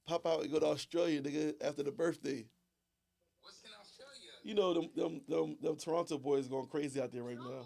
pop out and go to Australia, nigga, after the birthday. What's in Australia? You know them Toronto boys going crazy out there right now.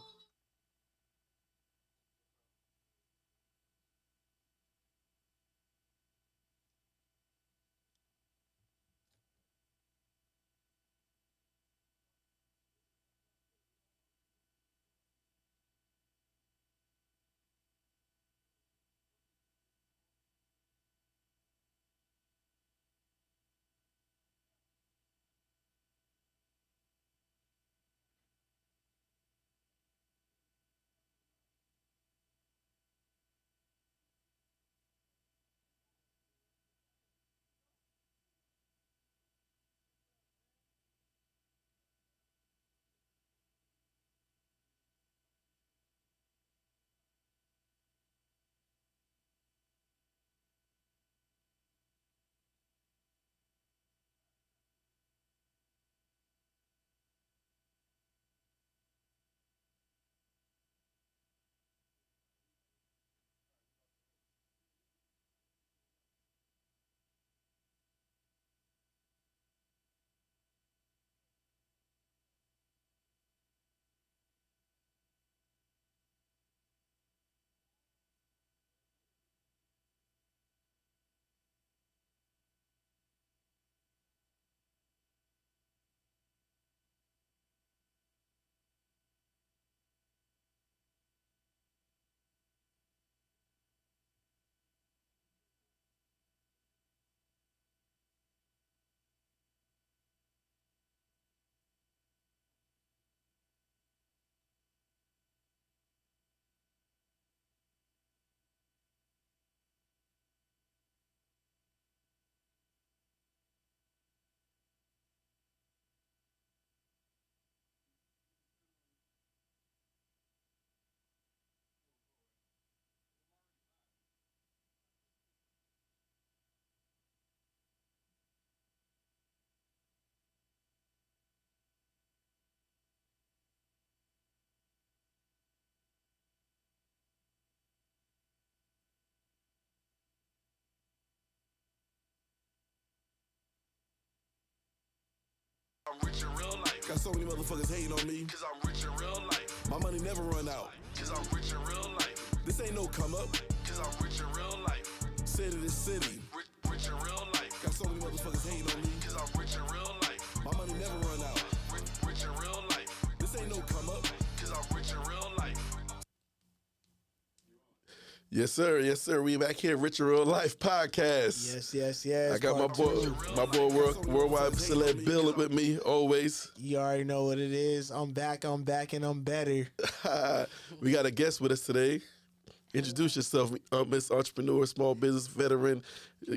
I'm rich in real life. Got so many motherfuckers hating on me. Cause I'm rich in real life. My money never run out. Cause I'm rich in real life. This ain't no come up. Cause I'm rich in real life. City to city. Rich in real life. Got so many motherfuckers hating on me. Cause I'm rich in real life. My money never run out. Rich in real life. This ain't no come up. Cause I'm rich in real life. Yes, sir. Yes, sir. We back here, Rich in Real Life podcast. Yes. I got Part two. my boy Worldwide Celeb Bill with me always. You already know what it is. I'm back, and I'm better. We got a guest with us today. Introduce yourself, Miss Entrepreneur, small business veteran.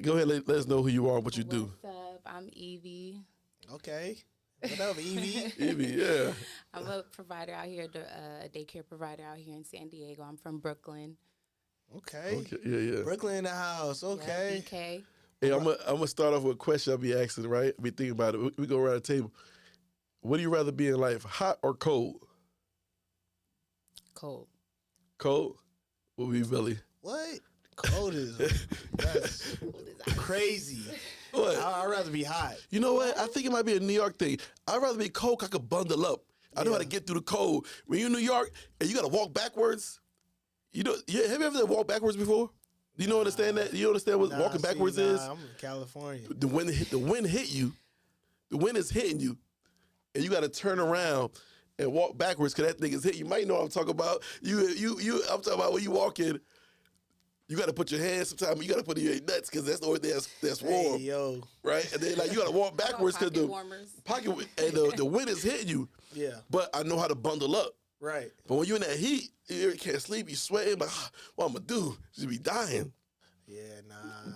Go ahead, let us know who you are, what you do. What's up? I'm Eveey. Okay. What up, Eveey? Eveey, yeah. I'm a provider out here, a daycare provider out here in San Diego. I'm from Brooklyn. Okay. Yeah. Brooklyn in the house. Okay. Yeah, BK. Hey, I'm gonna start off with a question I'll be asking, right? I'll be thinking about it. We go around the table. What do you rather be in life, hot or cold? Cold. Cold? What be Billy? What? Cold is that's crazy. What? I'd rather be hot. You know what? I think it might be a New York thing. I'd rather be cold 'cause I could bundle up. I know how to get through the cold. When you're in New York and you gotta walk backwards, have you ever walked backwards before? Do you understand that? You understand what walking backwards is? I'm in California. The wind hit you. The wind is hitting you, and you got to turn around and walk backwards because that thing is hit. You might know what I'm talking about. I'm talking about when you walk in. You got to put your hands. Sometimes you got to put in your nuts because that's the only thing that's warm, Hey, yo. right? And then you got to walk backwards because the warmers. the wind is hitting you. Yeah. But I know how to bundle up. Right. But when you're in that heat, you can't sleep. You sweating. Like, what I'm gonna do? You be dying. Yeah, nah.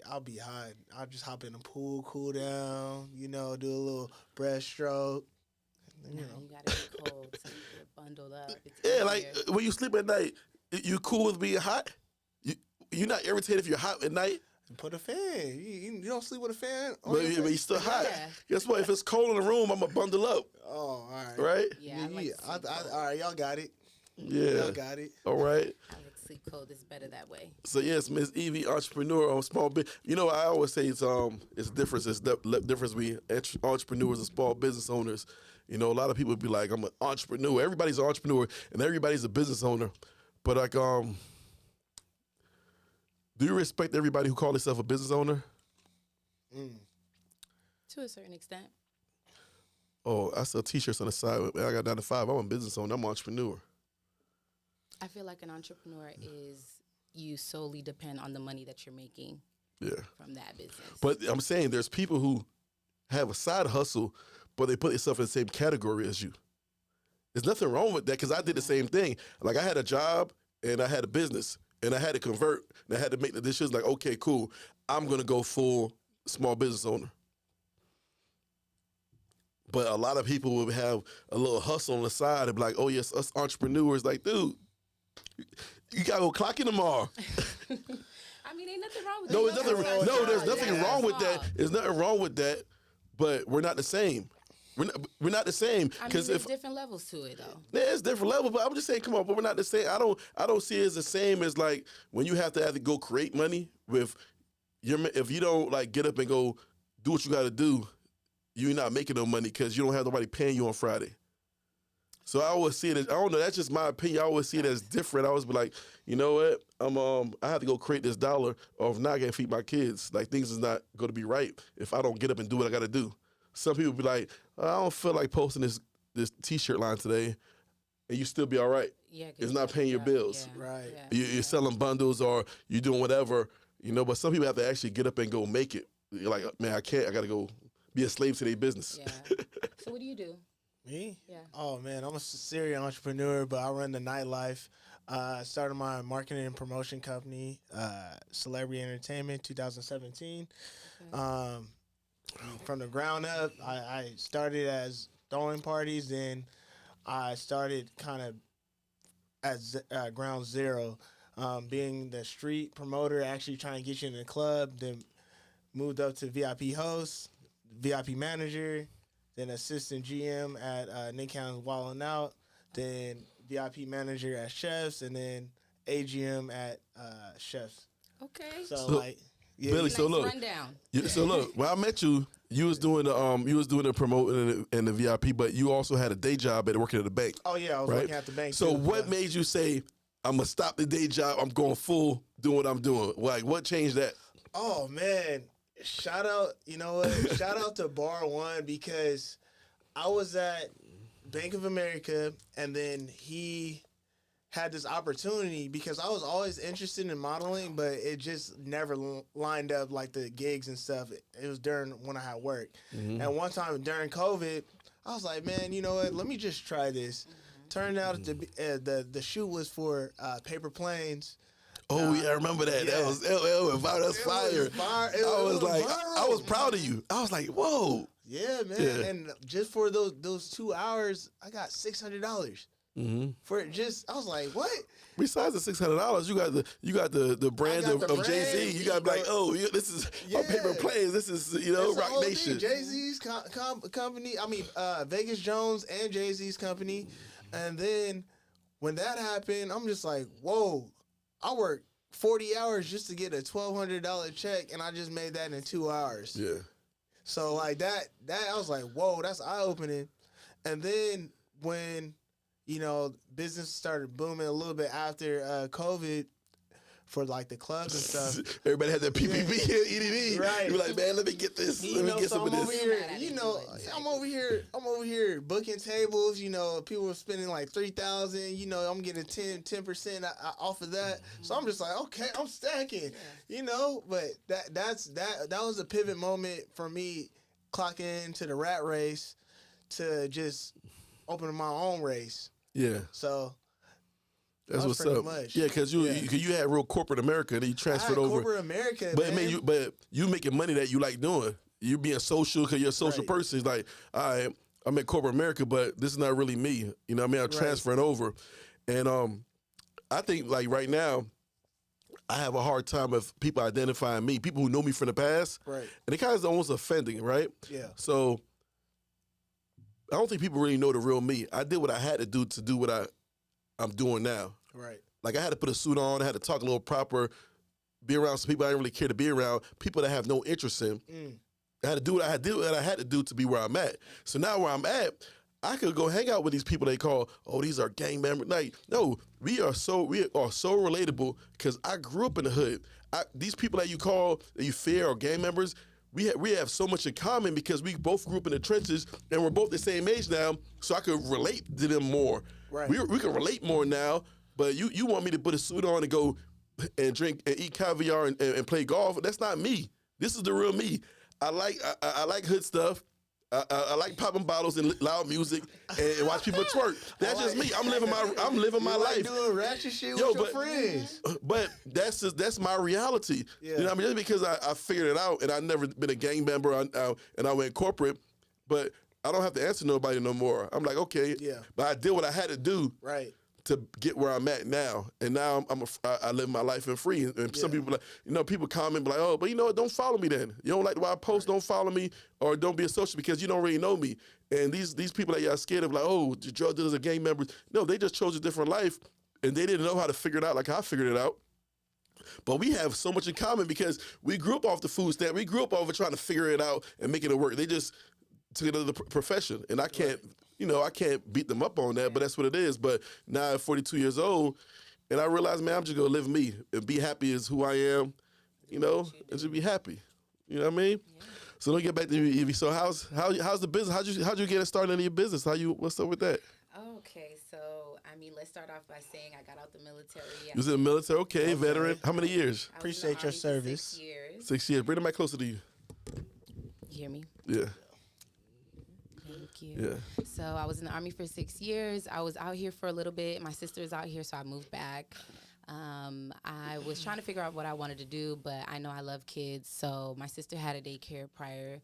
I'll be hot. I'll just hop in the pool, cool down. Do a little breaststroke. You gotta be cold so you get bundled up. It's Yeah, easier. like when you sleep at night, you cool with being hot? You're not irritated if you're hot at night? Put a fan. You don't sleep with a fan? But you still hot. Yeah. Guess what? If it's cold in the room, I'm going to bundle up. Oh, all right. Right? Yeah, I like to sleep all right, y'all got it. Yeah. Y'all got it. All right. I like to sleep cold. It's better that way. So yes, Miss Eveey, entrepreneur on small business. You know, I always say it's difference. It's the difference between entrepreneurs and small business owners. You know, a lot of people be like, I'm an entrepreneur. Everybody's an entrepreneur and everybody's a business owner. But like, do you respect everybody who call themselves a business owner? To a certain extent. Oh, I sell T-shirts on the side. I got 9 to 5. I'm a business owner. I'm an entrepreneur. I feel like an entrepreneur is you solely depend on the money that you're making from that business. But I'm saying there's people who have a side hustle, but they put themselves in the same category as you. There's nothing wrong with that because I did the same thing. Like I had a job and I had a business and I had to convert and I had to make the decisions like, okay, cool. I'm going to go full small business owner. But a lot of people would have a little hustle on the side and be like, oh, yes, us entrepreneurs. Like, dude, you got to go clock in tomorrow. I mean, ain't nothing wrong with No, that. there's nothing wrong with that. There's nothing wrong with that, but we're not the same. We're not the same. I mean, there's different levels to it, though. There's different levels, but I'm just saying, come on, but we're not the same. I don't see it as the same as like when you have to go create money with if you don't like get up and go do what you got to do, you're not making no money because you don't have nobody paying you on Friday. So I always see it as, I don't know, that's just my opinion. I always see it as different. I always be like, you know what? I have to go create this dollar or if not, I can't feed my kids. Like things is not going to be right if I don't get up and do what I got to do. Some people be like, I don't feel like posting this T-shirt line today, and you still be all right. Yeah, it's not paying your bills. Yeah, Right. yeah. You're selling bundles or you're doing whatever, you know, but some people have to actually get up and go make it. You're like, man, I can't. I got to go be a slave to their business. Yeah. So what do you do? Me? Yeah. Oh man, I'm a serial entrepreneur, but I run the nightlife. I started my marketing and promotion company, Celebrity Entertainment, 2017. Okay. From the ground up, I started as throwing parties, then I started kind of as ground zero, being the street promoter, actually trying to get you in the club, then moved up to VIP host, VIP manager, then assistant GM at Nick County's Wildin' Out, then VIP manager at Chefs, and then AGM at Chefs. Okay. So like, yeah, Billy, Nice so look, rundown. so look, when I met you, you was doing the promoting and the VIP, but you also had a day job at working at the bank. oh yeah, I was right? working at the bank. So too, what yeah. made you say I'm gonna stop the day job? I'm going full, doing what I'm doing. Like, what changed that? Oh man, shout out! You know what? Shout out to Bar One because I was at Bank of America, and then he had this opportunity because I was always interested in modeling, but it just never lined up like the gigs and stuff. It was during when I had work, and one time during COVID, I was like, man, you know what? Let me just try this. Turned out the shoot was for Paper Planes. Oh yeah, I remember that. yeah. That was fire. I was like, viral. I was proud of you. I was like, whoa. Yeah, man. Yeah. And just for those 2 hours, I got $600 for it. Just I was like, what? Besides the $600, you got the brand got the of Jay Z. brand, You got to be like, you know. oh, this is Yeah. our Paper Planes. This is Rock Nation. Jay Z's company. I mean, Vegas Jones and Jay Z's company. And then when that happened, I'm just like, whoa! I worked 40 hours just to get a $1,200 check, and I just made that in 2 hours. Yeah. So like that I was like, whoa, that's eye opening. And then when, you know, business started booming a little bit after COVID for like the clubs and stuff. Everybody had that PPP and EDD. Right. You're like, man, let me get this. You Let me know, get so some of I'm over this. here, Mad at you me, know, but I'm over here booking tables, you know, people were spending like $3,000, you know, I'm getting 10% off of that. So I'm just like, okay, I'm stacking, you know, but that was a pivot moment for me clocking into the rat race to just opening my own race. Yeah. So That's was what's pretty up. much. Yeah, because you Yeah. you had real corporate America, and then you I transferred had over. corporate America, But man. but you making money that you like doing. You being social because you're a social Right. person. It's like, all right, I'm at corporate America, but this is not really me. You know what I mean? I'm transferring over. And I think like right now, I have a hard time of people identifying me, people who know me from the past. Right. And it kind of is almost offending, right? Yeah. So I don't think people really know the real me. I did what I had to do what I'm doing now. Right. Like I had to put a suit on, I had to talk a little proper, be around some people I didn't really care to be around, people that have no interest in. I had to do what I had to do to be where I'm at. So now where I'm at, I could go hang out with these people they call, oh, these are gang members. Like, no, we are so relatable because I grew up in the hood. These people that you call, that you fear, or gang members, we have so much in common because we both grew up in the trenches and we're both the same age now, so I could relate to them more. Right. We can relate more now, but you want me to put a suit on and go and drink and eat caviar and play golf. That's not me. This is the real me. I like hood stuff. I like popping bottles and loud music and watch people twerk. That's just me. I'm living my life. Doing ratchet shit with your friends. But that's my reality. Yeah. You know what I mean? Just because I figured it out and I've never been a gang member and I went corporate, but I don't have to answer nobody no more. I'm like, okay, Yeah. but I did what I had to do. Right. To get where I'm at now, and now I live my life in free. And some people, people comment like, "Oh, but don't follow me then. You don't like the way I post, don't follow me, or don't be a social because you don't really know me." And these people that y'all scared of, like, "Oh, the drug dealers are gang members." No, they just chose a different life, and they didn't know how to figure it out like I figured it out. But we have so much in common because we grew up off the food stamp. We grew up over trying to figure it out and making it work. They just took it to the profession, and I can't. I can't beat them up on that, but that's what it is. But now I'm 42 years old, and I realize, man, I'm just gonna live me and be happy as who I am, and just be happy. You know what I mean? Yeah. So let me get back to you, Eveey. So how's the business? How'd you get started in your business? What's up with that? Okay, so let's start off by saying I got out the military. You was in the military, okay, veteran. How many years? Appreciate your service. 6 years. 6 years. Bring the mic closer to you. You hear me? Yeah. Thank you. Yeah. So I was in the Army for 6 years. I was out here for a little bit. My sister's out here, so I moved back. I was trying to figure out what I wanted to do, but I know I love kids. So my sister had a daycare prior,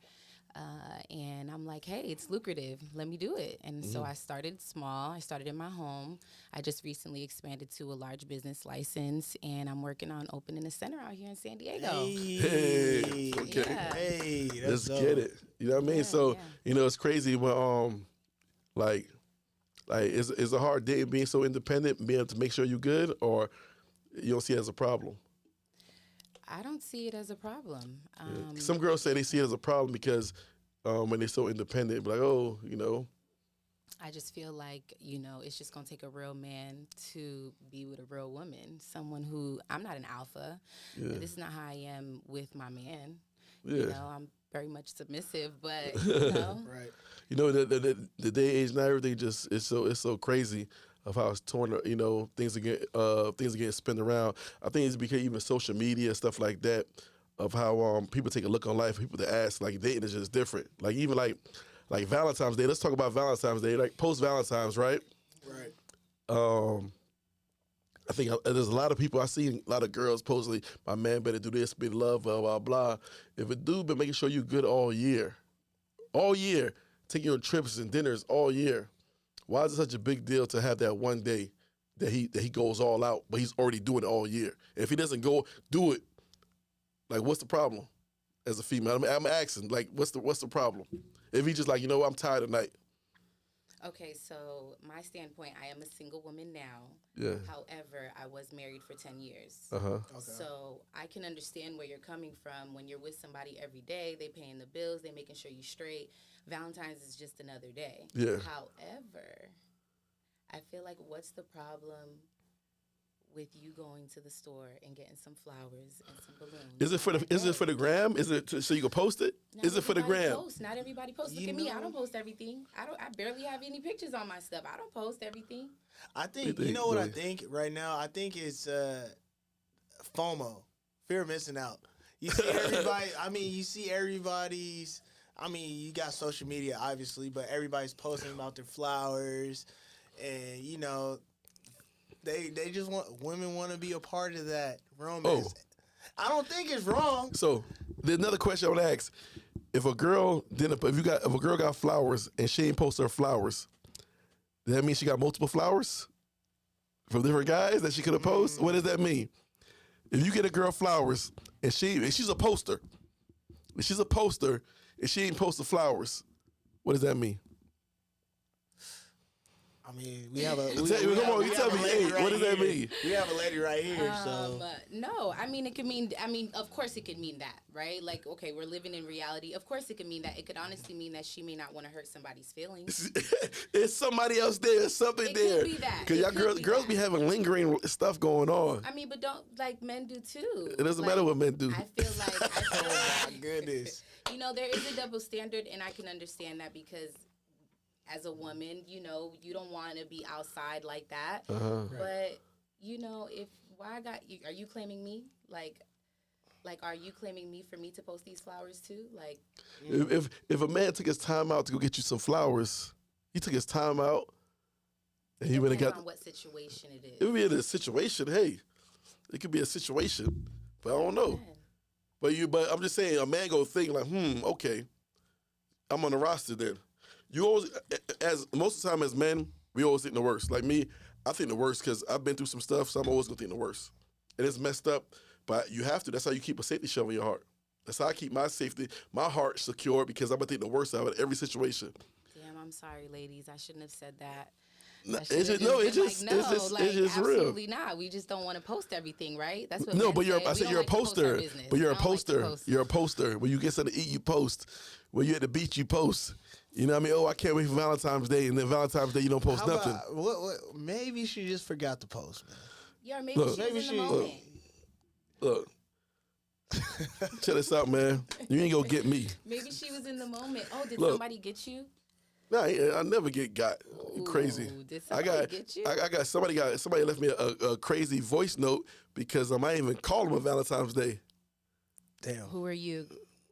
and I'm like, hey, it's lucrative. Let me do it. And so I started small. I started in my home. I just recently expanded to a large business license, and I'm working on opening a center out here in San Diego. Hey, okay. Yeah. Hey, Let's dope. get it. You know what I mean? Yeah, So, yeah. it's crazy when, it's a hard day being so independent, being able to make sure you're good, or you don't see it as a problem? I don't see it as a problem. Some girls say they see it as a problem because when they're so independent, like, oh, I just feel like, it's just going to take a real man to be with a real woman. Someone who, I'm not an alpha. Yeah. This is not how I am with my man. Yeah. I'm very much submissive, but, Right. The day age now, everything just it's so crazy of how it's torn. Things are getting spun around. I think it's because even social media stuff like that, of how people take a look on life. People that ask like dating is just different. Like even like Valentine's Day. Let's talk about Valentine's Day. Like post Valentine's, right? Right. I think there's a lot of people, I see a lot of girls posting, my man better do this, be in love, blah, blah, blah. If a dude been making sure you good all year, taking you on trips and dinners all year, why is it such a big deal to have that one day that he goes all out, but he's already doing it all year? If he doesn't go do it, like what's the problem as a female? I'm asking, like, what's the problem? If he just like, I'm tired tonight. Okay, so my standpoint, I am a single woman now. Yeah. However, I was married for 10 years. Uh-huh. Okay. So I can understand where you're coming from. When you're with somebody every day, they paying the bills, they making sure you straight. Valentine's is just another day. Yeah. However, I feel like what's the problem with you going to the store and getting some flowers and some balloons? Is it for the gram? Is it so you can post it? Not Is it for the everybody gram? posts. Not everybody posts. Look You at me. I know- don't post everything. I barely have any pictures on my stuff. I don't post everything. I think, You think, you know what I boy? think right now? I think it's FOMO, fear of missing out. You see everybody, you got social media, obviously, but everybody's posting about their flowers, and, they just women want to be a part of that romance. Oh. I don't think it's wrong. So there's another question I want to ask. If a girl got flowers and she ain't post her flowers, does that mean she got multiple flowers from different guys that she could have posted? What does that mean? If you get a girl flowers and she's a poster, and she ain't posted flowers, what does that mean? I mean, we have a. Come on, you tell me. Hey, what does that mean? We have a lady right here, so. No, I mean, it could mean, of course it could mean that, right? Like, okay, we're living in reality. Of course it could mean that. It could honestly mean that she may not want to hurt somebody's feelings. It's somebody else there. There's something It there. could be that. Because It y'all could girls be be having lingering stuff going on. I mean, but don't, like, men do too. It doesn't Like, matter what men do. I feel like, Oh my goodness. you know, there is a double standard, and I can understand that because as a woman, you know, you don't want to be outside like that. But, you know, are you claiming me? Like, are you claiming me for me to post these flowers too? Like, If a man took his time out to go get you some flowers, he took his time out, and he went and depends got. on what situation it is. It would be in a situation. Hey, it could be a situation, but I don't know. But I'm just saying, a man go think like, okay, I'm on the roster then. You always, as most of the time as men, we always think the worst. Like me, I think the worst because I've been through some stuff, so I'm always gonna think the worst. And it's messed up, but you have to. That's how you keep a safety shell in your heart. That's how I keep my safety, my heart secure because I'm gonna think the worst out of every situation. Damn, I'm sorry, ladies. I shouldn't have said that. It's just real. Absolutely not. We just don't want to post everything, right? That's what. No, men but say. I We said don't you're a like to post our poster. business. But you're a I don't like to poster. post. You're a poster. When you get something to eat, you post. When you're at the beach, you post. You know what I mean? Oh, I can't wait for Valentine's Day, and then Valentine's Day you don't post How nothing. about, what, maybe she just forgot to post, man. Yeah, maybe Look. she was Maybe in she- the moment. Look, check this out, man. You ain't gonna get me. Maybe she was in the moment. Oh, did Look. somebody get you? Nah, I never get got. You crazy. Ooh, did I somebody got. get you? I got somebody left me a crazy voice note because I might even call him on Valentine's Day. Damn. Who are you?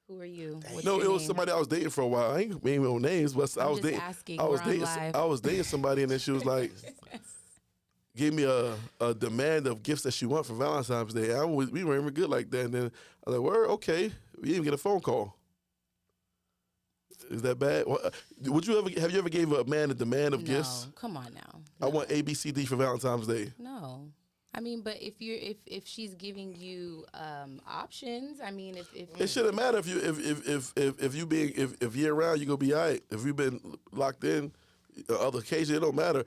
Who are you? What's No, your it was name? somebody I was dating for a while. I ain't naming no names, but I I'm was just dating. asking. I was We're on dating. live. I was dating somebody, and then she was like, "Give me a demand of gifts that she want for Valentine's Day." We weren't even good like that. And then I was like, "Word, okay." We didn't even get a phone call. Is that bad? Have you ever gave a man a demand of gifts? No, come on now. I want A, B, C, D for Valentine's Day. No. I mean, but if she's giving you options, I mean, if It shouldn't matter if year round you gonna be all right. If you've been locked in, other occasions it don't matter.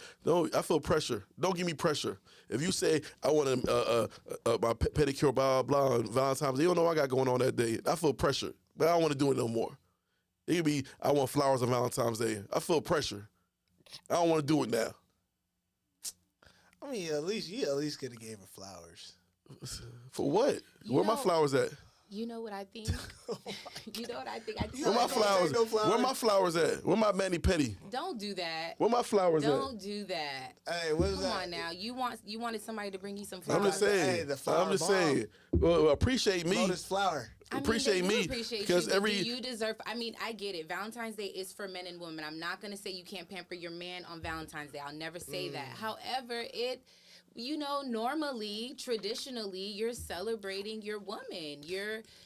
I feel pressure. Don't give me pressure. If you say I want my pedicure blah blah on Valentine's Day, you don't know what I got going on that day. I feel pressure, but I don't want to do it no more. It could be I want flowers on Valentine's Day. I feel pressure. I don't want to do it now. I mean, at least could have gave her flowers. For what? You Where my know- flowers at? you know what I think. You know what I think. Where my flowers? no flowers. Where my flowers at? Where my mani pedi? Don't do that. Where my flowers Don't do that. Hey, what is Come that? on now. You wanted somebody to bring you some flowers. I'm just saying. Hey, the flower I'm just bomb. saying. Well, appreciate me. Lotus flower. I mean, appreciate they do me, appreciate because you, but every- do you deserve. I mean, I get it. Valentine's Day is for men and women. I'm not gonna say you can't pamper your man on Valentine's Day. I'll never say that. However, normally, traditionally, you're celebrating your woman.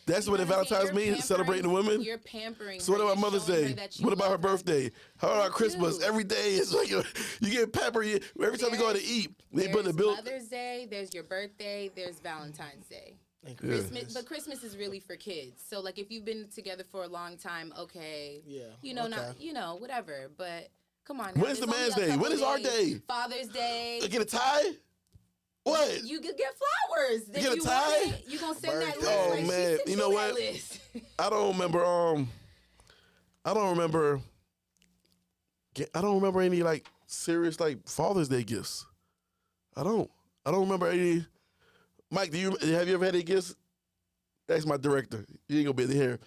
That's you what know the I'm saying? Valentine's You're means, celebrating women? You're pampering. So what her. about You're Mother's showing Day? her that you What about her love birthday? How about That Christmas? too. Every day is like you get pepper. Every time we go out to eat, they put the There's bill. Mother's Day. There's your birthday. There's Valentine's Day. And Christmas, but Christmas is really for kids. So like if you've been together for a long time, okay, Yeah, not whatever. But come on, now, When's the there's man's only a day? When couple is our days. day? Father's Day. Get a tie? What? You could get flowers. Then get a you tie? want it, you gonna send that list? Birthday. Oh, Like, she man. sent You know that what? list. I don't remember. I don't remember. I don't remember any like serious like Father's Day gifts. I don't remember any. Mike, have you ever had any gifts? That's my director. You ain't gonna be able to hear.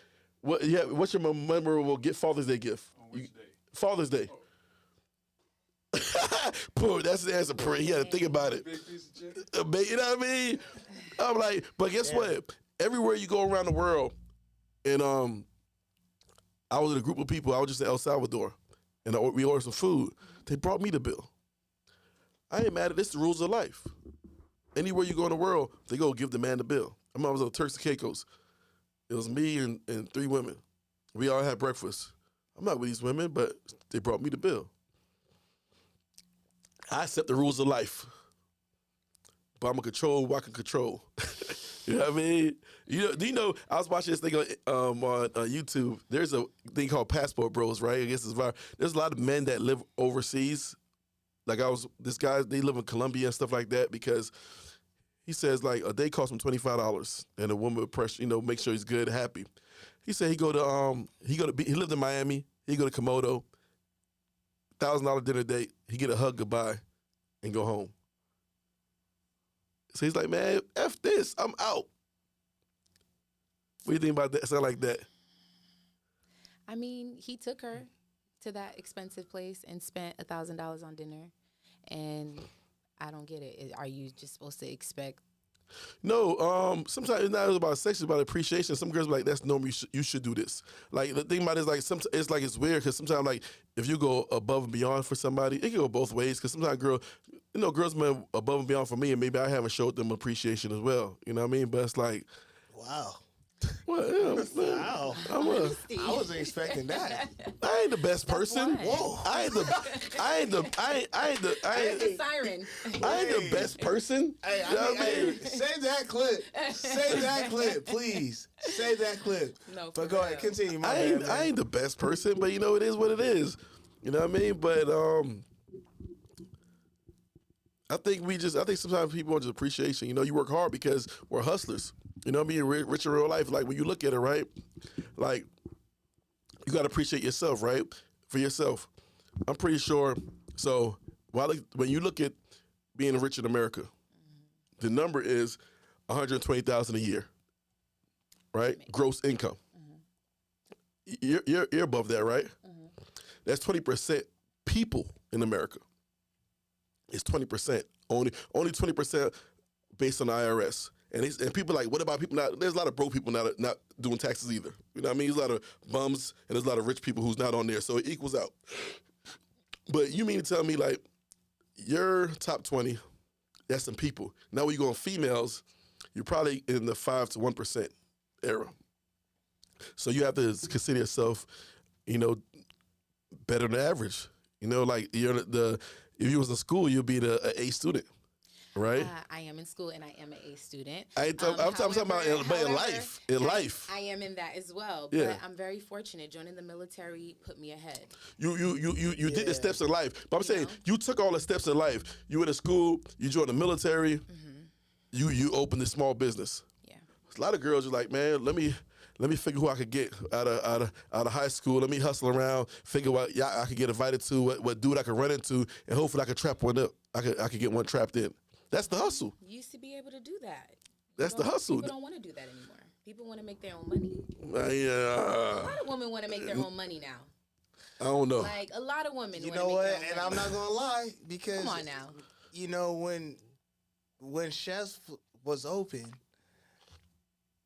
What's your memorable Father's Day gift? On which day? Father's Day. Poor, that's the answer. He had to think about it. Big piece of chicken. You know what I mean? I'm like, but guess what? Everywhere you go around the world, and I was in a group of people. I was just in El Salvador, and we ordered some food. They brought me the bill. I ain't mad at this. The rules of life. Anywhere you go in the world, they go give the man the bill. I remember I was on Turks and Caicos. It was me and 3 women. We all had breakfast. I'm not with these women, but they brought me the bill. I accept the rules of life, but I'm gonna control what I can control. You know what I mean? Do you know? I was watching this thing on YouTube. There's a thing called Passport Bros, right? I guess it's viral. There's a lot of men that live overseas, Like this guy, they live in Colombia and stuff like that because he says like a day costs him $25 and a woman would pressure, make sure he's good, happy. He said he lived in Miami. He go to Komodo, $1,000 dinner date. He get a hug goodbye, and go home. So he's like, man, F this, I'm out. What do you think about that? Something like that? I mean, he took her to that expensive place and spent $1,000 on dinner, and I don't get it. Are you just supposed to expect? No, sometimes it's not about sex, it's about appreciation. Some girls be like, that's normal, you should do this. Like, the thing about it is, like, it's weird, because sometimes, like, if you go above and beyond for somebody, it can go both ways, because sometimes girls been above and beyond for me, and maybe I haven't showed them appreciation as well, you know what I mean? But it's like, Wow. well, yeah, man, Wow. I wasn't expecting that. I ain't the best person. why. Whoa. I ain't The siren. the best person. Hey, You know what I mean? save that clip. Save that clip, please. Save that clip. No, But for go real. ahead, continue. My I bad, ain't, man. I ain't the best person, but it is what it is. You know what I mean? But I think sometimes people want just appreciation. You work hard because we're hustlers. You know what I mean? Rich in real life. Like when you look at it, right? Like you got to appreciate yourself, right? For yourself. I'm pretty sure. So when you look at being rich in America, the number is $120,000 a year, right? Gross income. You're above that, right? That's 20% people in America. It's 20%. Only 20% based on the IRS. And people like, what about people not? There's a lot of broke people not doing taxes either. You know what I mean? There's a lot of bums and there's a lot of rich people who's not on there. So it equals out. But you mean to tell me like your top 20, that's some people. Now when you go on females, you're probably in the 5 to 1% era. So you have to consider yourself, better than average. Like if you was in school, you'd be the A student, right? I am in school and I am an A student. I'm talking about in life. In life, I am in that as well. Yeah. But I'm very fortunate. Joining the military put me ahead. you did the steps in life. But I'm saying know? you took all the steps in life. You went to school. You joined the military. You opened a small business. Yeah. A lot of girls are like, man, let me figure who I could get out of high school. Let me hustle around, figure what I could get invited to, what dude I could run into, and hopefully I could trap one up. I could get one trapped in. That's the hustle. You used to be able to do that. That's the hustle. People don't want to do that anymore. People want to make their own money. Yeah. A lot of women want to make their own money now. I don't know. Like a lot of women. You wanna know make what? their own And money. I'm not gonna lie because Come on now. When Chef's was open,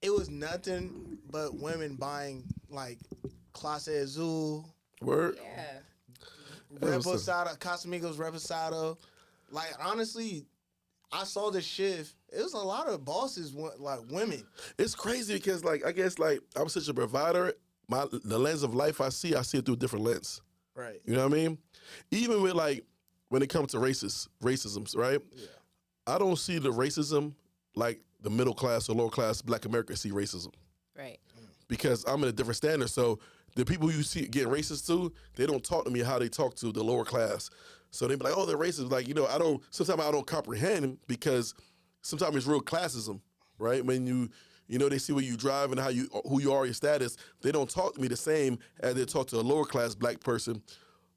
it was nothing but women buying like Clase Azul, Word. Yeah. Reposado, Casamigos Reposado. Like honestly, I saw the shift. It was a lot of bosses like women. It's crazy because I guess I'm such a provider. The lens of life I see it through a different lens. Right. You know what I mean? Even with when it comes to racism, right? Yeah. I don't see the racism like the middle class or lower class Black Americans see racism Right. because I'm in a different standard. So the people you see getting racist to, they don't talk to me how they talk to the lower class. So they be like, oh, they're racist. Like, sometimes I don't comprehend because sometimes it's real classism, right? When they see where you drive and who you are, your status, they don't talk to me the same as they talk to a lower class Black person.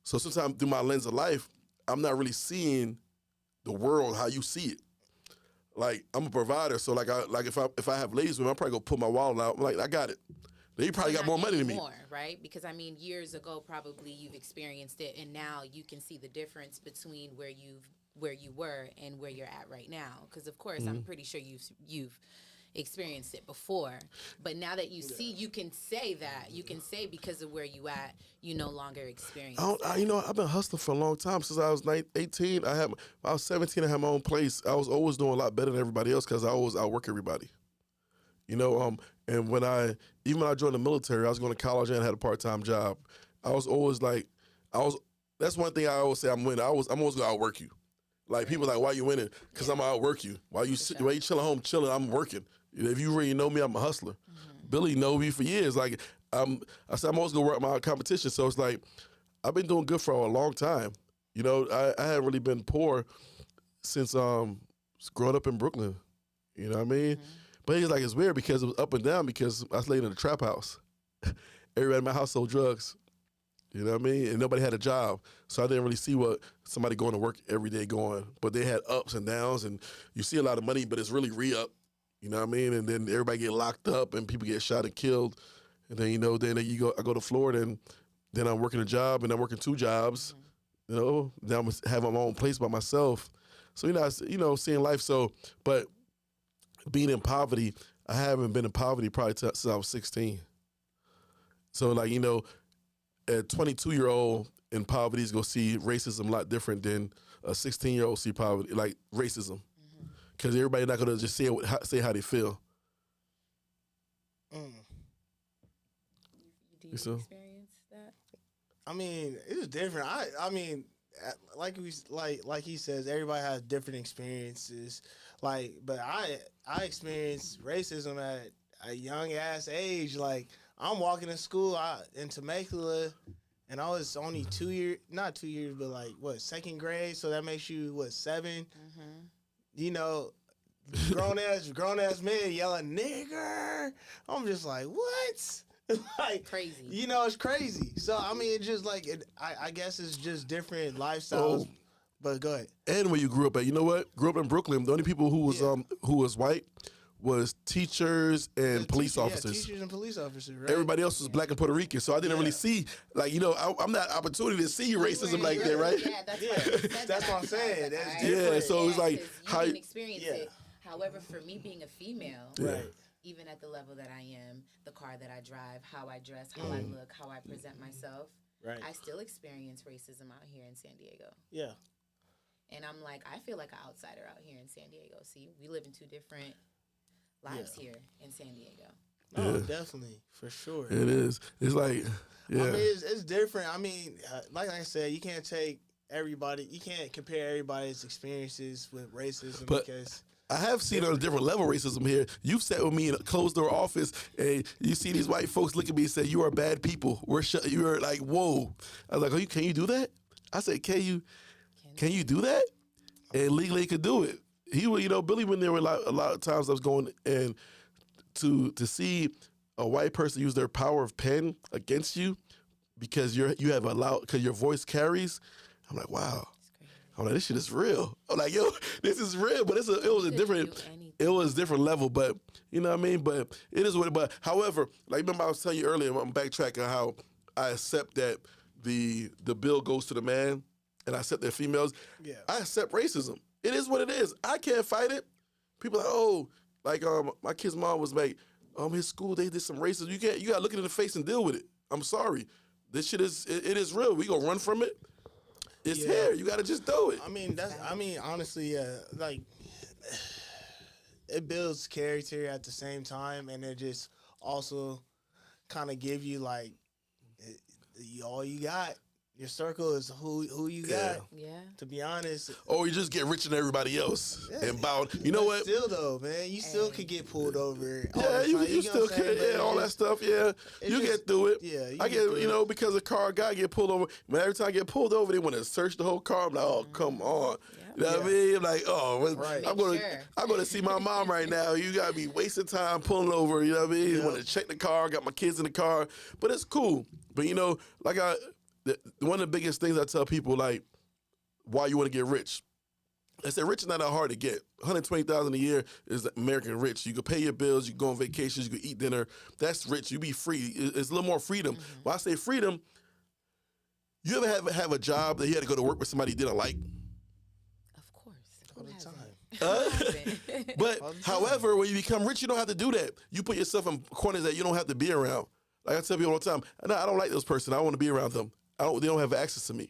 So sometimes through my lens of life, I'm not really seeing the world how you see it. Like I'm a provider, so if I have ladies with me, I'm probably gonna put my wallet out. I'm like, I got it. They probably got more money than me. More, right? Because years ago, probably you've experienced it, and now you can see the difference between where you were and where you're at right now. Because of course, I'm pretty sure you've experienced it before, but now that you see, you can say that. You can say because of where you at, you no longer experience it. I've been hustling for a long time since I was 18. I was 17. I had my own place. I was always doing a lot better than everybody else because I always outwork everybody. And when I joined the military, I was going to college and had a part-time job. I was always that's one thing I always say I'm winning. I'm always going to outwork you. Like people like, why you winning? Because I'm going to outwork you. While you chilling home, I'm working. If you really know me, I'm a hustler. Billy know me for years. Like I said, I'm always going to work my competition. So it's like, I've been doing good for a long time. You know, I haven't really been poor since growing up in Brooklyn. You know what I mean? But it's like it's weird because it was up and down because I was laying in a trap house. Everybody in my house sold drugs. You know what I mean? And nobody had a job. So I didn't really see what somebody going to work every day going. But they had ups and downs, and you see a lot of money, but it's really re-up. You know what I mean? And then everybody get locked up and people get shot and killed. And then, you know, I go to Florida and then I'm working a job and I'm working 2 jobs. You know, then I'm having my own place by myself. So, seeing life. So, but being in poverty, I haven't been in poverty probably since I was 16. So, like, you know, a 22-year-old in poverty is going to see racism a lot different than a 16-year-old see poverty, like racism. Because everybody's not going to just say how they feel. Do you So? experience that? I mean, it's different. I mean, like he says, everybody has different experiences. Like, but I experienced racism at a young ass age. Like, I'm walking to school in Temecula, and I was only not 2 years, but like what, second grade. So that makes you 7. You know, grown ass men yelling nigger. I'm just like, what? Like, Crazy. You know, it's crazy. So I mean, it's just like I guess it's just different lifestyles. Oh. But go ahead. And where you grew up at, you know what? Grew up in Brooklyn. The only people who was white was teachers and police officers. Teachers and police officers. Right? Everybody else was black and Puerto Rican, so I didn't really see, like, you know, I'm not opportunity to see racism like that, right? Yeah, that's why I said That's that. what I'm saying. That's Alright. different. Yeah, so it's like 'cause how you didn't experience Yeah. it. However, for me being a female, Yeah. even at the level that I am, the car that I drive, how I dress, how I look, how I present myself, Right. I still experience racism out here in San Diego. Yeah. And I'm like, I feel like an outsider out here in San Diego. See, we live in 2 different lives here in San Diego. No, Yeah. definitely, for sure. It is. It's like, yeah. I mean, it's different. I mean, like I said, you can't compare everybody's experiences with racism But- because I have seen on a different level racism here. You've sat with me in a closed door office and you see these white folks look at me and say, "You are bad people." You are like, whoa. I was like, can you do that? I said, can you do that? And legally he could do it. He would, you know, Billy went there a lot of times I was going and to see a white person use their power of pen against you because because your voice carries. I'm like, wow. I'm like, this shit is real. I'm like, yo, this is real, but it was a different level, but you know what I mean? But it is what. But however, like remember I was telling you earlier, I'm backtracking how I accept that the bill goes to the man, and I accept that females. Yeah. I accept racism. It is what it is. I can't fight it. People are like, oh, like my kid's mom was like, his school they did some racism. You gotta look it in the face and deal with it. I'm sorry, this shit it is real. We gonna run from it. It's here. You gotta just do it. I mean, honestly, like it builds character at the same time, and it just also kind of give you like all you got. Your circle is who you got. Yeah. To be honest. Or you just get richer than everybody else and bow. You know But what? Still though, man, you still could get pulled over. all Yeah, the you time, know still what I'm saying? could. But Yeah, all that it's stuff. Yeah, it's you just- get through it. yeah, you I get get, through you know, it. because a car guy get pulled over. When every time I get pulled over, they want to search the whole car. I'm like, oh, come on. You know what I mean? I'm like, oh, Right. I'm gonna see my mom right now. You gotta be wasting time pulling over. You know what I mean? Yeah. Want to check the car? Got my kids in the car, but it's cool. But you know, like one of the biggest things I tell people, like, why you want to get rich. I said, rich is not that hard to get. $120,000 a year is American rich. You can pay your bills, you can go on vacations, you can eat dinner. That's rich. You be free. It's a little more freedom. When I say freedom, you ever have a job that you had to go to work with somebody you didn't like? Of course. all Who the hasn't? Uh, Who hasn't? But All the time. however, when you become rich, you don't have to do that. You put yourself in corners that you don't have to be around. Like I tell people all the time, no, I don't like this person. I don't want to be around them. They don't have access to me.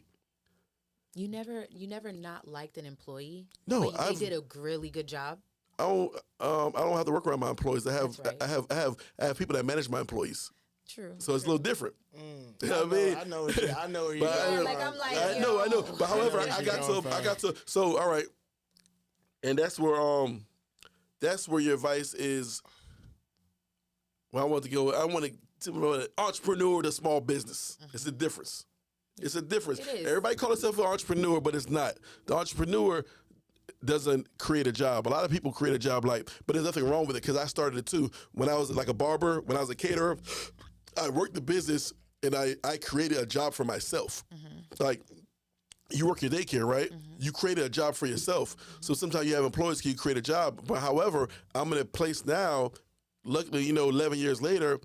You never not liked an employee? No, but they did a really good job. I don't have to work around my employees. I have That's right. I have people that manage my employees. True. So it's a little different. You know what I mean? I know where you're But going. like, I'm like, I know. But however, I I know got to. So all right, and that's where your advice is. Well, I want to go. I want to entrepreneur to small business. It's a difference. It's a difference. It is. Everybody call themselves an entrepreneur, but it's not. The entrepreneur doesn't create a job. A lot of people create a job, but there's nothing wrong with it because I started it too. When I was like a barber, when I was a caterer, I worked the business and I created a job for myself. Like, you work your daycare, right? You created a job for yourself. So sometimes you have employees, you create a job. But however, I'm in a place now, luckily, 11 years later,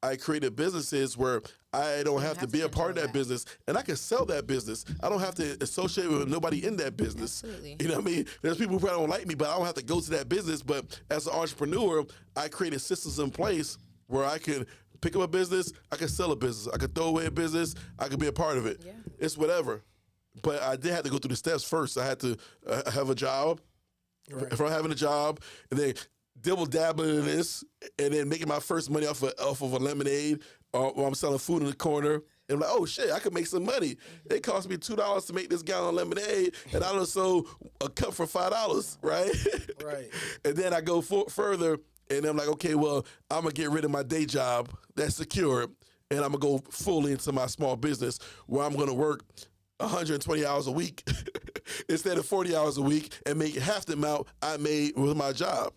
I created businesses where I don't have to be a part of that business, and I can sell that business. I don't have to associate with nobody in that business. Absolutely. You know what I mean? There's people who probably don't like me, but I don't have to go to that business. But as an entrepreneur, I created systems in place where I can pick up a business, I can sell a business, I can throw away a business, I can be a part of it. Yeah. It's whatever. But I did have to go through the steps first. I had to have a job. Right. From having a job, and then double dabbling in this, and then making my first money off of a lemonade, while I'm selling food in the corner. And I'm like, oh shit, I could make some money. It cost me $2 to make this gallon of lemonade, and I done sold a cup for $5, right? Right. And then I go further, and I'm like, okay, well, I'm gonna get rid of my day job that's secure, and I'm gonna go fully into my small business where I'm gonna work 120 hours a week instead of 40 hours a week and make half the amount I made with my job.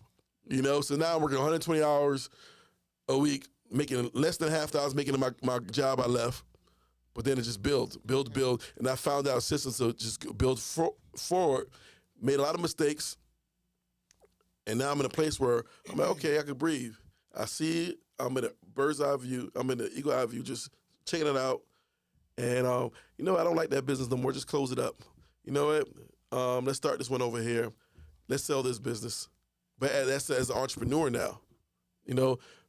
So now I'm working 120 hours a week, making less than half the hours making my job I left. But then it just build. And I found out systems to just build forward, made a lot of mistakes. And now I'm in a place where I'm like, okay, I can breathe. I see it. I'm in a bird's eye view. I'm in the eagle eye view, just checking it out. And, I don't like that business no more. Just close it up. You know what? Let's start this one over here. Let's sell this business. But that's as an entrepreneur now,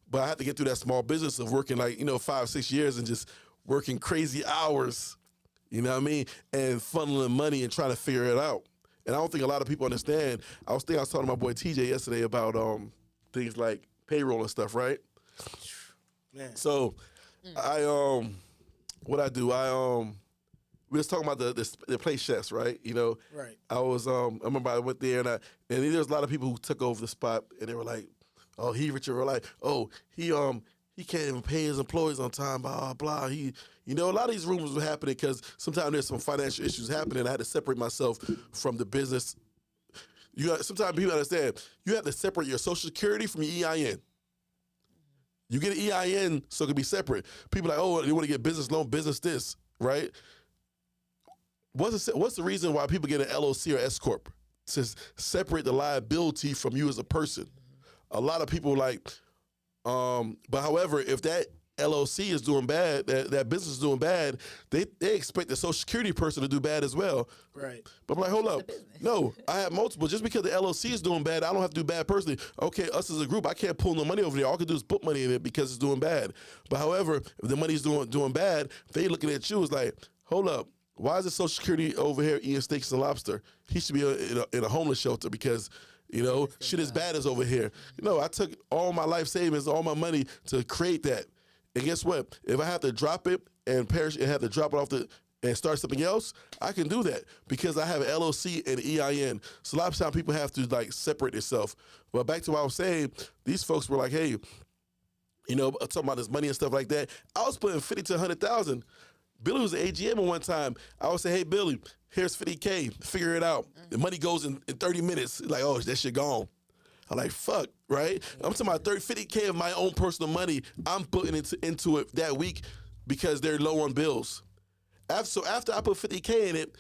But I had to get through that small business of working 5, 6 years and just working crazy hours, you know what I mean? And funneling money and trying to figure it out. And I don't think a lot of people understand. I was talking to my boy TJ yesterday about things like payroll and stuff, right? Man. So what I do, we was talking about the place chefs, right? Right. I remember I went there and there was a lot of people who took over the spot and they were like, oh, Richard were like, oh, he can't even pay his employees on time, blah, blah. A lot of these rumors were happening because sometimes there's some financial issues happening. I had to separate myself from the business. Sometimes people understand, you have to separate your Social Security from your EIN. You get an EIN so it can be separate. People are like, oh, they want to get business loan, business this, right? What's the reason why people get an LLC or S Corp? To separate the liability from you as a person. A lot of people but however, if that LLC is doing bad, that business is doing bad, they expect the Social Security person to do bad as well. Right. But I'm like, hold up. No, I have multiple. Just because the LLC is doing bad, I don't have to do bad personally. Okay, us as a group, I can't pull no money over there. All I can do is put money in it because it's doing bad. But however, if the money's doing bad, they looking at you as like, hold up. Why is the Social Security over here eating steaks and lobster? He should be in a homeless shelter because, shit as bad as over here. I took all my life savings, all my money to create that. And guess what? If I have to drop it and perish and have to drop it off and start something else, I can do that because I have an LLC and EIN. So a lot of times people have to separate themselves. But back to what I was saying, these folks were like, hey, talking about this money and stuff like that. I was putting 50 to 100,000. Billy was at AGM at one time. I would say, hey, Billy, here's 50K. Figure it out. The money goes in 30 minutes. Like, oh, that shit gone. I'm like, fuck, right? I'm talking about 50K of my own personal money I'm putting into it that week because they're low on bills. So after I put 50K in it,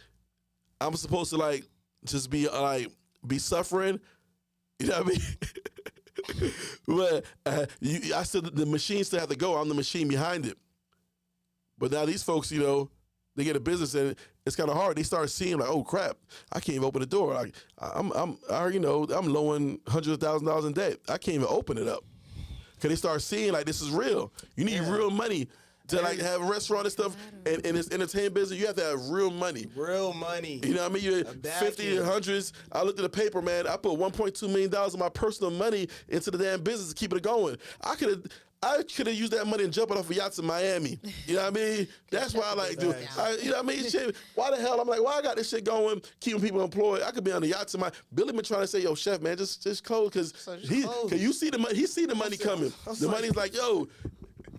I'm supposed to just be suffering. You know what I mean? But the machine still have to go. I'm the machine behind it. But now these folks, they get a business and it's kind of hard. They start seeing oh crap, I can't even open the door. I'm lowing hundreds of $1,000s in debt. I can't even open it up. Cause they start seeing this is real. You need real money to have a restaurant and stuff. And in this entertainment business, you have to have real money. Real money. You know what I mean? You're 50 and hundreds. I looked at the paper, man. I put $1.2 million of my personal money into the damn business to keep it going. I could have used that money and jumped off of yachts in Miami. You know what I mean? That's why I like do. You know what I mean? Shit, why the hell? I'm like, why I got this shit going, keeping people employed? I could be on the yachts in my. Billy been trying to say, yo, chef, man, just close because you see the money. He see the money coming. The money's like, yo.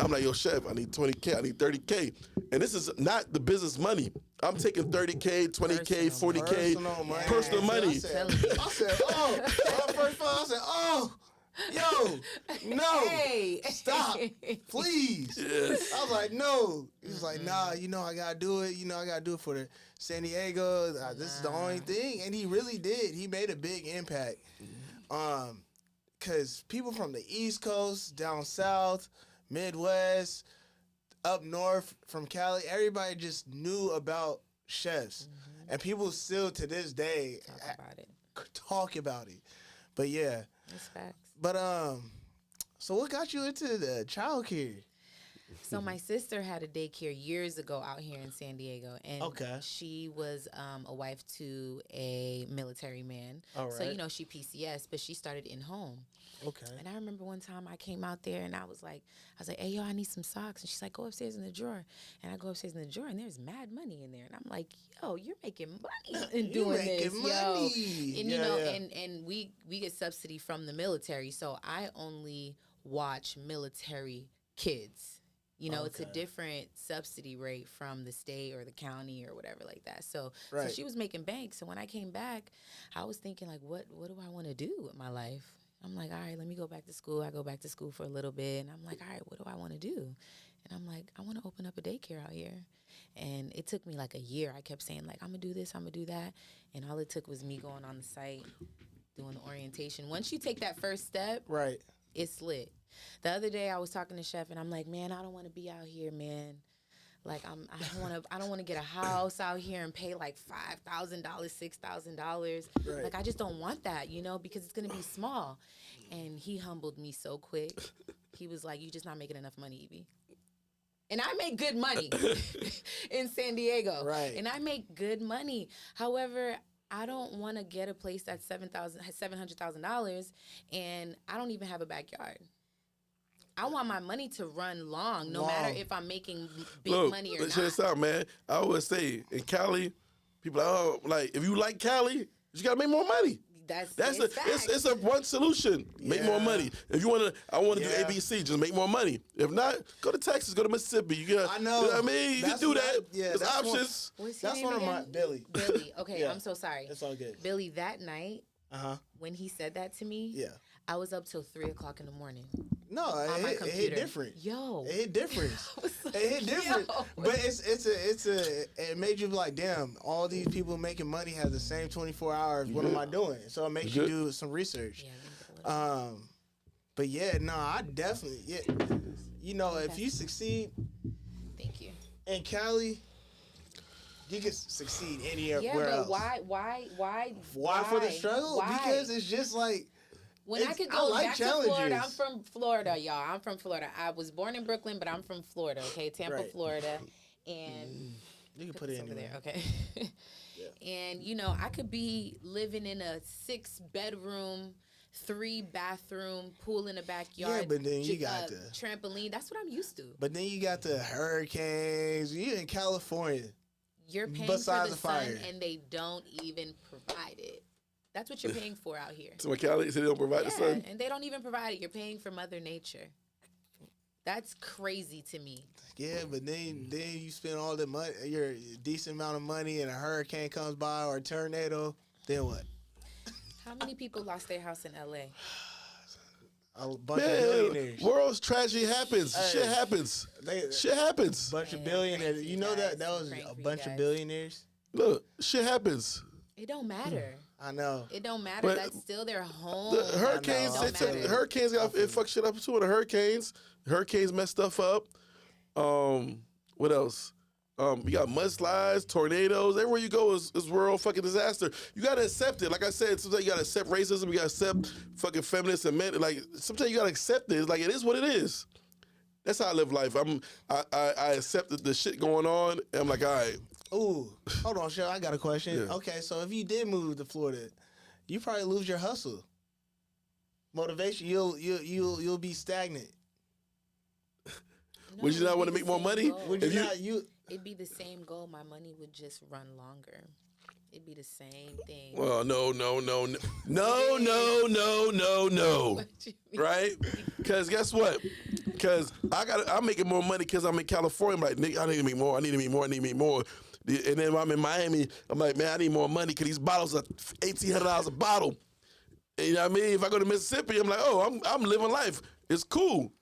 I'm like, yo, chef, I need 20K, I need 30K. And this is not the business money. I'm taking 30K, 20K, 40K, personal money. I said, oh, when I first found, I said, oh, yo, no, Hey. stop, please. Yes. I was like, no. He was like, nah, I gotta do it. I gotta do it for the San Diego. This is the only thing. And he really did. He made a big impact. Cause people from the East Coast, down south, Midwest, up north from Cali, everybody just knew about chefs. And people still to this day talk about it. But yeah. That's facts. But so what got you into the childcare? So my sister had a daycare years ago out here in San Diego, and she was a wife to a military man. All So right. she PCS, but she started in home. Okay. And I remember one time I came out there and I was like, hey, yo, I need some socks. And she's like, go upstairs in the drawer. And I go upstairs in the drawer and there's mad money in there. And I'm like, yo, you're making money in doing this, yo. And and we get subsidy from the military. So I only watch military kids. It's a different subsidy rate from the state or the county or whatever like that. So she was making bank. So when I came back, I was thinking like, what do I want to do with my life? I'm like, all right, let me go back to school. I go back to school for a little bit. And I'm like, all right, what do I want to do? And I'm like, I want to open up a daycare out here. And it took me like a year. I kept saying like, I'm going to do this, I'm going to do that. And all it took was me going on the site, doing the orientation. Once you take that first step, it's lit. The other day I was talking to Chef and I'm like, man, I don't want to be out here, man. Like I don't want to get a house out here and pay like $5,000, $6,000. Like I just don't want that, because it's gonna be small. And he humbled me so quick. He was like, "You just not making enough money, Eveey." And I make good money in San Diego. Right. And I make good money. However, I don't want to get a place that's $700,000 and I don't even have a backyard. I want my money to run long, no matter if I'm making big money or not. Check this out, man. I always say in Cali, people if you like Cali, you gotta make more money. It's a one solution. Make more money. If you I want to do ABC, just make more money. If not, go to Texas, go to Mississippi. You know what I mean? You can do that. There's options. That's one of my Billy. Billy. Okay, I'm so sorry. It's all good. Billy, that night, when he said that to me, I was up till 3:00 in the morning. No, it hit different. Yo, it hit different. It hit different. But it made you be like, damn, all these people making money have the same 24 hours. What am I doing? So it makes you do some research. But I definitely if you succeed, thank you. In Cali, you can succeed anywhere else. Why for the struggle? Why? Because it's just like. When I could go back to Florida, I'm from Florida, y'all. I'm from Florida. I was born in Brooklyn, but I'm from Florida, okay? Tampa, Florida. And you can put it over anywhere. there, okay? And, I could be living in a 6-bedroom, 3-bathroom, pool in the backyard. Yeah, but then you got the trampoline. That's what I'm used to. But then you got the hurricanes. You're in California. You're paying for the sun, and they don't even provide it. That's what you're paying for out here. So in Cali, they don't provide the sun? And they don't even provide it. You're paying for Mother Nature. That's crazy to me. Yeah, but then you spend all the money, your decent amount of money, and a hurricane comes by or a tornado. Then what? How many people lost their house in L.A.? A bunch of billionaires. World's tragedy happens. Shit happens. Shit happens. Bunch of billionaires. You know that was a bunch of billionaires? Look, shit happens. It don't matter. I know. It don't matter. That's still their home. The hurricanes, hurricanes it fucked shit up too. The hurricanes messed stuff up. What else? You got mudslides, tornadoes. Everywhere you go is world fucking disaster. You gotta accept it. Like I said, sometimes you gotta accept racism. You gotta accept fucking feminists and men. Like sometimes you gotta accept it. It's like it is what it is. That's how I live life. I accepted the shit going on. And I'm like, all right. Ooh, hold on, Cheryl. I got a question. Yeah. Okay, so if you did move to Florida, you probably lose your hustle, motivation. You'll be stagnant. Would you not want to make more money? Would you not? It'd be the same goal. My money would just run longer. It'd be the same thing. Well, no. What you mean? Right? Because guess what? Because I'm making more money because I'm in California. I'm like, nigga, I need to make more. And then when I'm in Miami, I'm like, man, I need more money because these bottles are $1,800 a bottle. And you know what I mean? If I go to Mississippi, I'm like, oh, I'm living life. It's cool.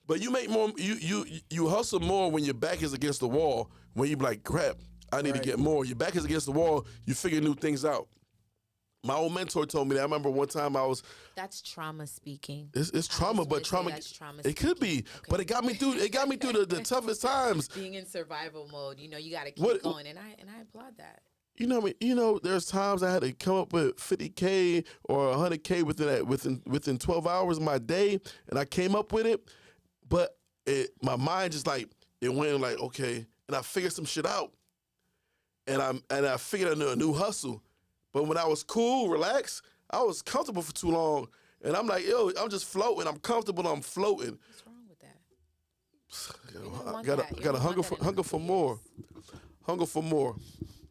But you make more, you hustle more when your back is against the wall. When you be like, crap, I need to get more. Your back is against the wall. You figure new things out. My old mentor told me that. I remember one time That's trauma speaking. It's trauma, but trauma. That's trauma It could be, but it got me through. It got me through the toughest times. Being in survival mode, you got to keep going, and I applaud that. You know, there's times I had to come up with 50K or 100K within 12 hours of my day, and I came up with it. But my mind just like it went like okay, and I figured some shit out, and I figured out a new hustle. But when I was cool, relaxed, I was comfortable for too long. And I'm like, yo, I'm just floating. I'm comfortable. I'm floating. What's wrong with that? I got a hunger for more. Hunger for more.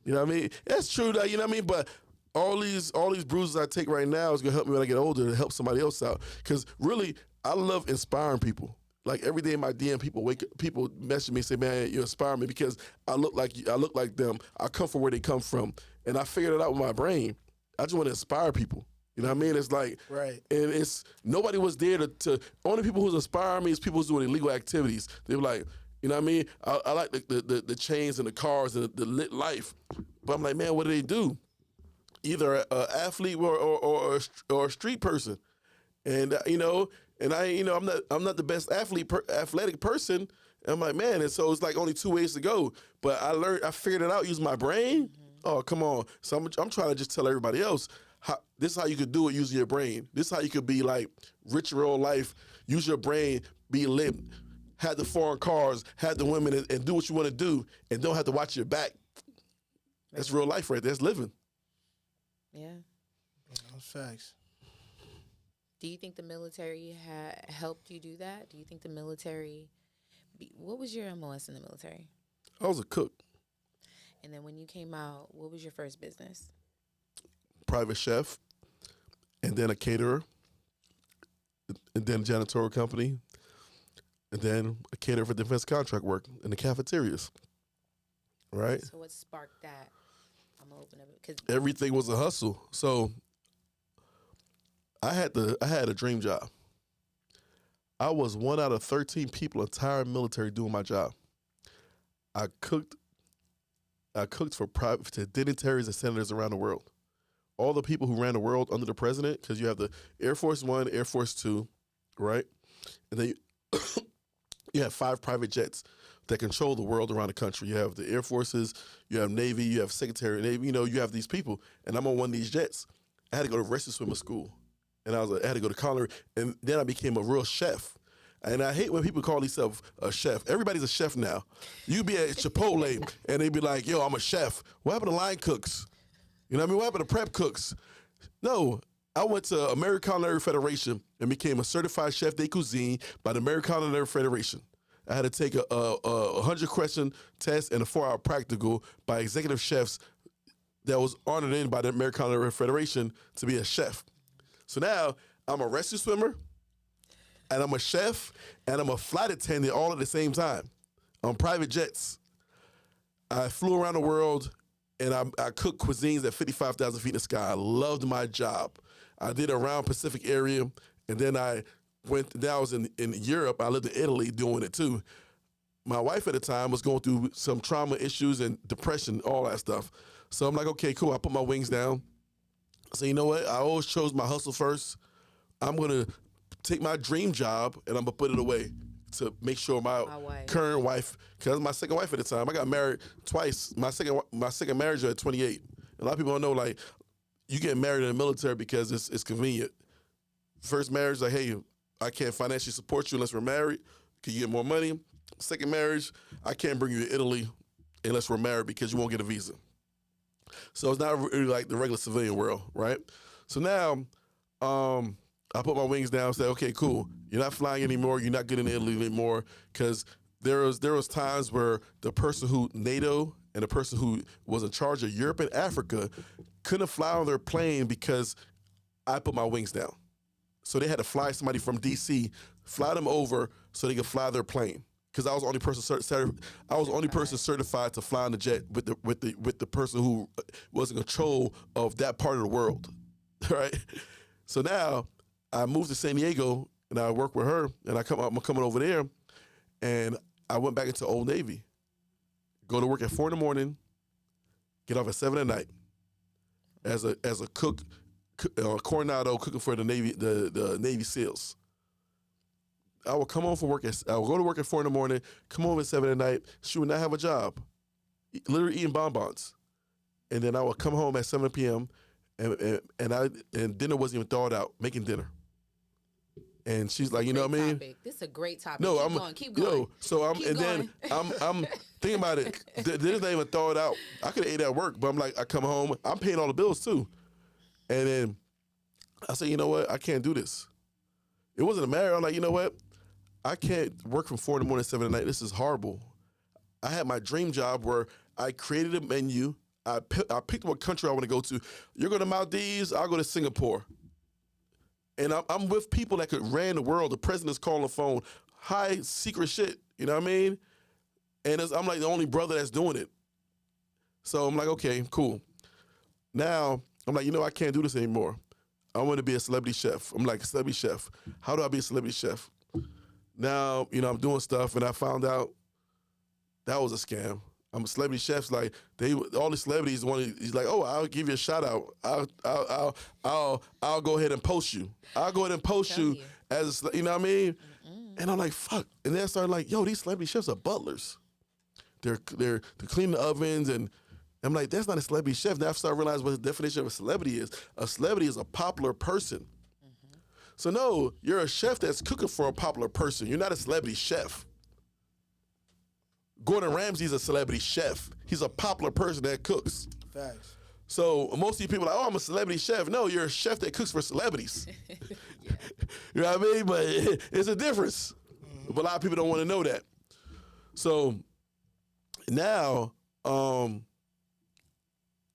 You know what I mean? That's true, though. You know what I mean? But all these bruises I take right now is gonna help me when I get older to help somebody else out. Because really, I love inspiring people. Like every day in my DM, people message me and say, "Man, you inspire me because I look like you. I look like them. I come from where they come from." And I figured it out with my brain. I just want to inspire people. You know what I mean? It's like, Right. And it's nobody was there to only people who's inspiring me is people who's doing illegal activities. They were like, you know what I mean? I like the chains and the cars and the lit life, but I'm like, man, what do they do? Either an athlete or a street person, and and I'm not the best athletic person. And I'm like, man, and so it's like only two ways to go. But I figured it out using my brain. Mm-hmm. Oh, come on. So I'm trying to just tell everybody else, this is how you could do it using your brain. This is how you could be like rich in real life. Use your brain, be lit, have the foreign cars, have the women, and do what you want to do, and don't have to watch your back. That's real life right there. That's living. Yeah. Those facts. Do you think the military helped you do that? Do you think the military... What was your MOS in the military? I was a cook. And then when you came out, what was your first business? Private chef, and then a caterer, and then a janitorial company, and then a caterer for defense contract work in the cafeterias. Right? So what sparked that? I'm going to open up because everything was a hustle. So I had a dream job. I was 1 out of 13 people in the entire military doing my job. I cooked for dignitaries and senators around the world. All the people who ran the world under the president, because you have the Air Force One, Air Force Two, right? And then you have 5 private jets that control the world around the country. You have the Air Forces, you have Navy, you have Secretary of Navy. You have these people, and I'm on one of these jets. I had to go to rescue swimmer school, and I had to go to culinary, and then I became a real chef. And I hate when people call themselves a chef. Everybody's a chef now. You be at Chipotle, and they be like, yo, I'm a chef. What happened to line cooks? You know what I mean? What happened to prep cooks? No, I went to American Culinary Federation and became a certified chef de cuisine by the American Culinary Federation. I had to take a 100-question test and a 4-hour practical by executive chefs that was honored in by the American Culinary Federation to be a chef. So now I'm a rescue swimmer, and I'm a chef, and I'm a flight attendant all at the same time on private jets. I flew around the world, and I cooked cuisines at 55,000 feet in the sky. I loved my job. I did it around Pacific area, and then I was in Europe. I lived in Italy doing it too. My wife at the time was going through some trauma issues and depression, all that stuff. So I'm like, okay, cool. I put my wings down. So you know what? I always chose my hustle first. I'm going to take my dream job and I'm going to put it away to make sure my current wife, because my second wife at the time, I got married twice. My second marriage at 28. A lot of people don't know, like, you get married in the military because it's convenient. First marriage, like, hey, I can't financially support you unless we're married. Can you get more money? Second marriage, I can't bring you to Italy unless we're married because you won't get a visa. So it's not really like the regular civilian world, right? So now I put my wings down and said, okay, cool. You're not flying anymore. You're not getting to Italy anymore because there was times where the person who NATO and the person who was in charge of Europe and Africa couldn't fly on their plane because I put my wings down. So they had to fly somebody from DC, fly them over so they could fly their plane. Because I was the only person certified to fly on the jet with the person who was in control of that part of the world, right? So now I moved to San Diego and I work with her, and I'm coming over there, and I went back into Old Navy. Go to work at 4 a.m, get off at 7 at night, as a cook, Coronado cooking for the Navy SEALs. I would come home from work. I would go to work at 4 a.m, come home at 7 at night. She would not have a job, literally eating bonbons, and then I would come home at 7 p.m. and dinner wasn't even thawed out, making dinner. And she's like, you know what I mean? Topic. This is a great topic. No, keep going. So I'm, Keep and going. then I'm thinking about it. Dinner's not even thawed out. I could have ate at work, but I'm like, I come home, I'm paying all the bills too. And then I said, you know what? I can't do this. It wasn't a matter. I'm like, you know what? I can't work from 4 a.m, 7 at night. This is horrible. I had my dream job where I created a menu. I picked what country I want to go to. You're going to Maldives, I'll go to Singapore. And I'm with people that could ran the world. The president's calling the phone. High secret shit. You know what I mean? And I'm like the only brother that's doing it. So I'm like, okay, cool. Now, I'm like, you know, I can't do this anymore. I want to be a celebrity chef. I'm like, a celebrity chef. How do I be a celebrity chef? Now, you know, I'm doing stuff, and I found out that was a scam. I'm a celebrity chef. Like all the celebrities he's like, oh, I'll give you a shout out. I'll go ahead and post you. I'll go ahead and post you as you know what I mean. And I'm like, fuck. And then I started like, yo, these celebrity chefs are butlers. They're cleaning the ovens, and I'm like, that's not a celebrity chef. Now I started realizing what the definition of a celebrity is. A celebrity is a popular person. So no, you're a chef that's cooking for a popular person. You're not a celebrity chef. Gordon Ramsay's a celebrity chef. He's a popular person that cooks. Facts. So most of these people are like, oh, I'm a celebrity chef. No, you're a chef that cooks for celebrities. You know what I mean? But it's a difference. But a lot of people don't want to know that. So now I'm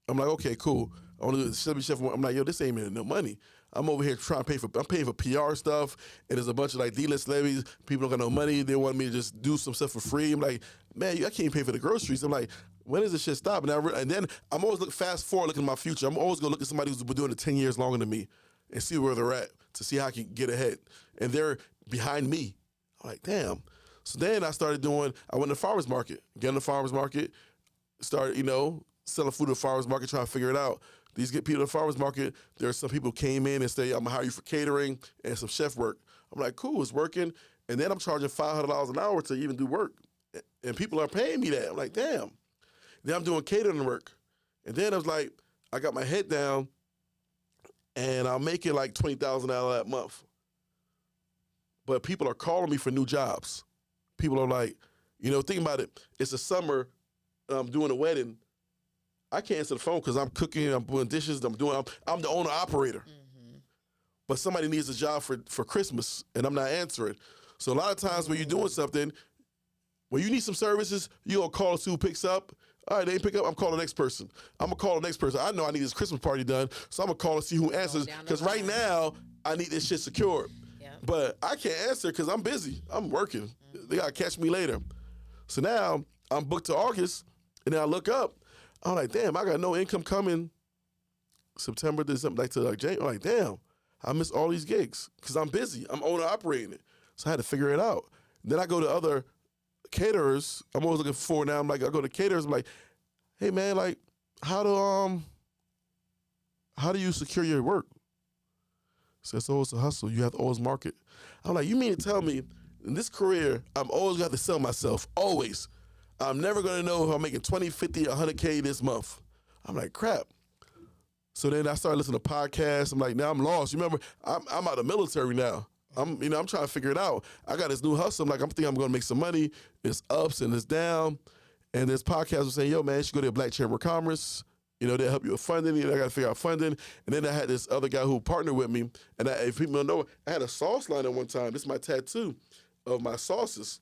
like, okay, cool. I want to do the celebrity chef. I'm like, yo, this ain't even no money. I'm over here trying to I'm paying for PR stuff, and there's a bunch of like D-list celebrities. People don't got no money. They want me to just do some stuff for free. I'm like, man, I can't pay for the groceries. I'm like, when does this shit stop? And then I'm always fast forward looking at my future. I'm always gonna look at somebody who's been doing it 10 years longer than me and see where they're at to see how I can get ahead. And they're behind me. I'm like, damn. So then I went to the farmer's market, get in the farmer's market, started, selling food at the farmer's market, trying to figure it out. These get people at the farmer's market, there's some people came in and say, I'm gonna hire you for catering and some chef work. I'm like, cool, it's working. And then I'm charging $500 an hour to even do work. And people are paying me that. I'm like, damn. Then I'm doing catering work. And then I was like, I got my head down and I'm making like $20,000 that month. But people are calling me for new jobs. People are like, think about it. It's the summer, I'm doing a wedding. I can't answer the phone because I'm cooking, I'm doing dishes, I'm the owner operator. Mm-hmm. But somebody needs a job for Christmas and I'm not answering. So a lot of times when you're doing something, when you need some services, you gonna call us who picks up. All right, they ain't pick up, I'm calling the next person. I'm gonna call the next person. I know I need this Christmas party done, so I'm gonna call and see who answers. Because right now, I need this shit secured. Yep. But I can't answer because I'm busy. I'm working. Mm-hmm. They gotta catch me later. So now I'm booked to August, and then I look up. I'm like, damn, I got no income coming September, December, to January. I'm like, damn, I miss all these gigs because I'm busy. I'm owner operating it. So I had to figure it out. Then I go to other caterers. I'm always looking for now. I go to caterers. I'm like, hey man, like, how do you secure your work? Says, oh, it's a hustle. You have to always market. I'm like, you mean to tell me in this career, I'm always gonna have to sell myself, always. I'm never gonna know if I'm making 20, 50, 100K this month. I'm like, crap. So then I started listening to podcasts. I'm like, now I'm lost. You remember, I'm out of the military now. I'm trying to figure it out. I got this new hustle. I'm like, I'm thinking I'm gonna make some money. It's ups and it's down. And this podcast was saying, yo, man, you should go to a Black Chamber of Commerce. They'll help you with funding. I got to figure out funding. And then I had this other guy who partnered with me. And if people don't know, I had a sauce line at one time. This is my tattoo of my sauces.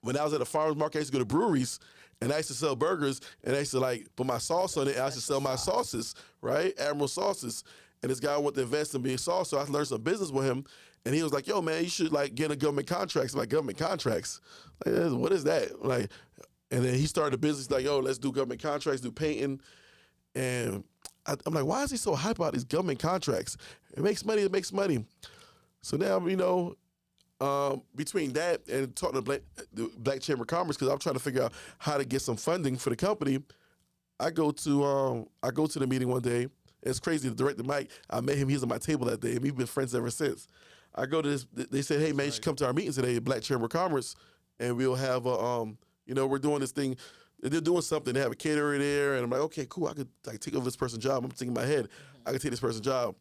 when I was at the farmer's market, I used to go to breweries, and I used to sell burgers, and I used to like put my sauce on it, and I used to sell my sauces, right? Admiral sauces. And this guy wanted to invest in being sauce, so I learned some business with him. And he was like, yo, man, you should like get a government contracts. I'm like, government contracts? Like, what is that? Like, and then he started a business like, yo, let's do government contracts, do painting. And I'm like, why is he so hype about these government contracts? It makes money, it makes money. So now, between that and talking to the Black Chamber of Commerce, because I'm trying to figure out how to get some funding for the company, I go to the meeting one day. It's crazy. The director Mike, I met him. He was at my table that day, and we've been friends ever since. I go to this. They said, "Hey man, you should come to our meeting today at Black Chamber of Commerce, and we'll have we're doing this thing. They're doing something. They have a caterer there, and I'm like, okay, cool. I could like take over this person's job. I'm thinking in my head, I could take this person's job.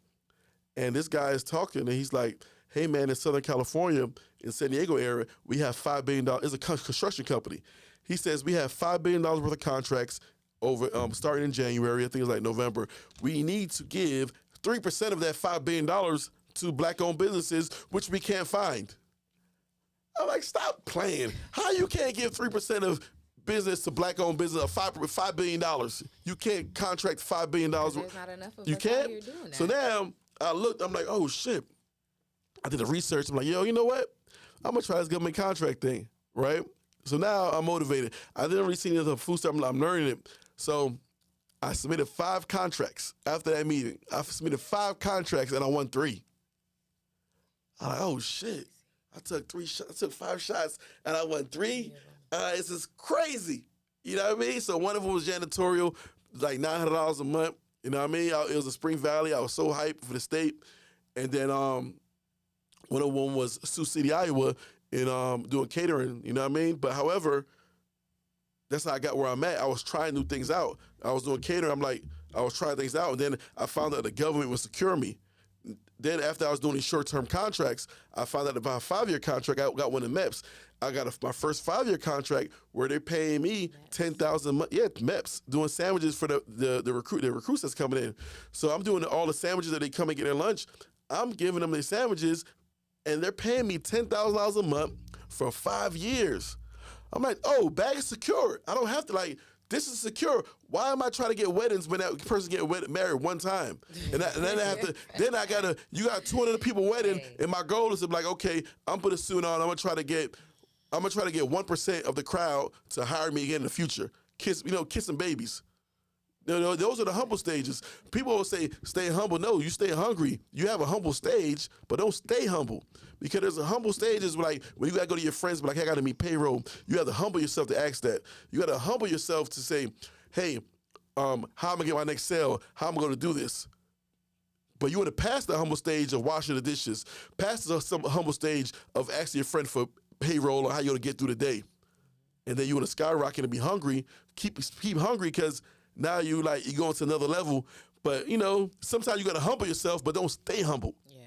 And this guy is talking, and he's like, hey man, in Southern California, in San Diego area, we have $5 billion. It's a construction company. He says we have $5 billion worth of contracts over starting in January. I think it's like November. We need to give 3% of that $5 billion to Black-owned businesses, which we can't find. I'm like, stop playing. How you can't give 3% of business to Black-owned business of $5 billion? You can't contract $5 billion. There's not enough of You us can't. out here doing that. So now I looked. I'm like, oh shit. I did the research. I'm like, yo, you know what? I'm gonna try this government contract thing, right? So now I'm motivated. I didn't really see any other food stuff. I'm learning it. So I submitted 5 contracts after that meeting. I submitted 5 contracts and I won 3. I'm like, oh shit. I took 3 shots. I took 5 shots and I won 3. This is crazy. You know what I mean? So one of them was janitorial, like $900 a month. You know what I mean? It was a Spring Valley. I was so hyped for the state. And then one of them was Sioux City, Iowa, and doing catering. You know what I mean? But however, that's how I got where I'm at. I was trying new things out. I was doing catering. I was trying things out, and then I found out the government would secure me. Then after I was doing these short-term contracts, I found out about a 5-year contract. I got one in MEPS. I got my first 5-year contract where they're paying me $10,000. Yeah, MEPS, doing sandwiches for the recruits that's coming in. So I'm doing all the sandwiches that they come and get their lunch. I'm giving them their sandwiches, and they're paying me $10,000 a month for 5 years. I'm like, oh, bag is secure. I don't have to like. This is secure. Why am I trying to get weddings when that person get married one time? And then I have to. Then I gotta. You got 200 people wedding, and my goal is to be like, okay, I'm putting a suit on. I'm gonna try to get 1% of the crowd to hire me again in the future. Kissing babies. Those are the humble stages. People will say, stay humble. No, you stay hungry. You have a humble stage, but don't stay humble. Because there's a humble stage is like when you got to go to your friends, but like, hey, I got to meet payroll. You have to humble yourself to ask that. You got to humble yourself to say, hey, how am I going to get my next sale? How am I going to do this? But you want to pass the humble stage of washing the dishes, pass some humble stage of asking your friend for payroll or how you're going to get through the day. And then you want to skyrocket and be hungry. Keep hungry because now you going to another level. But, sometimes you got to humble yourself, but don't stay humble. Yeah.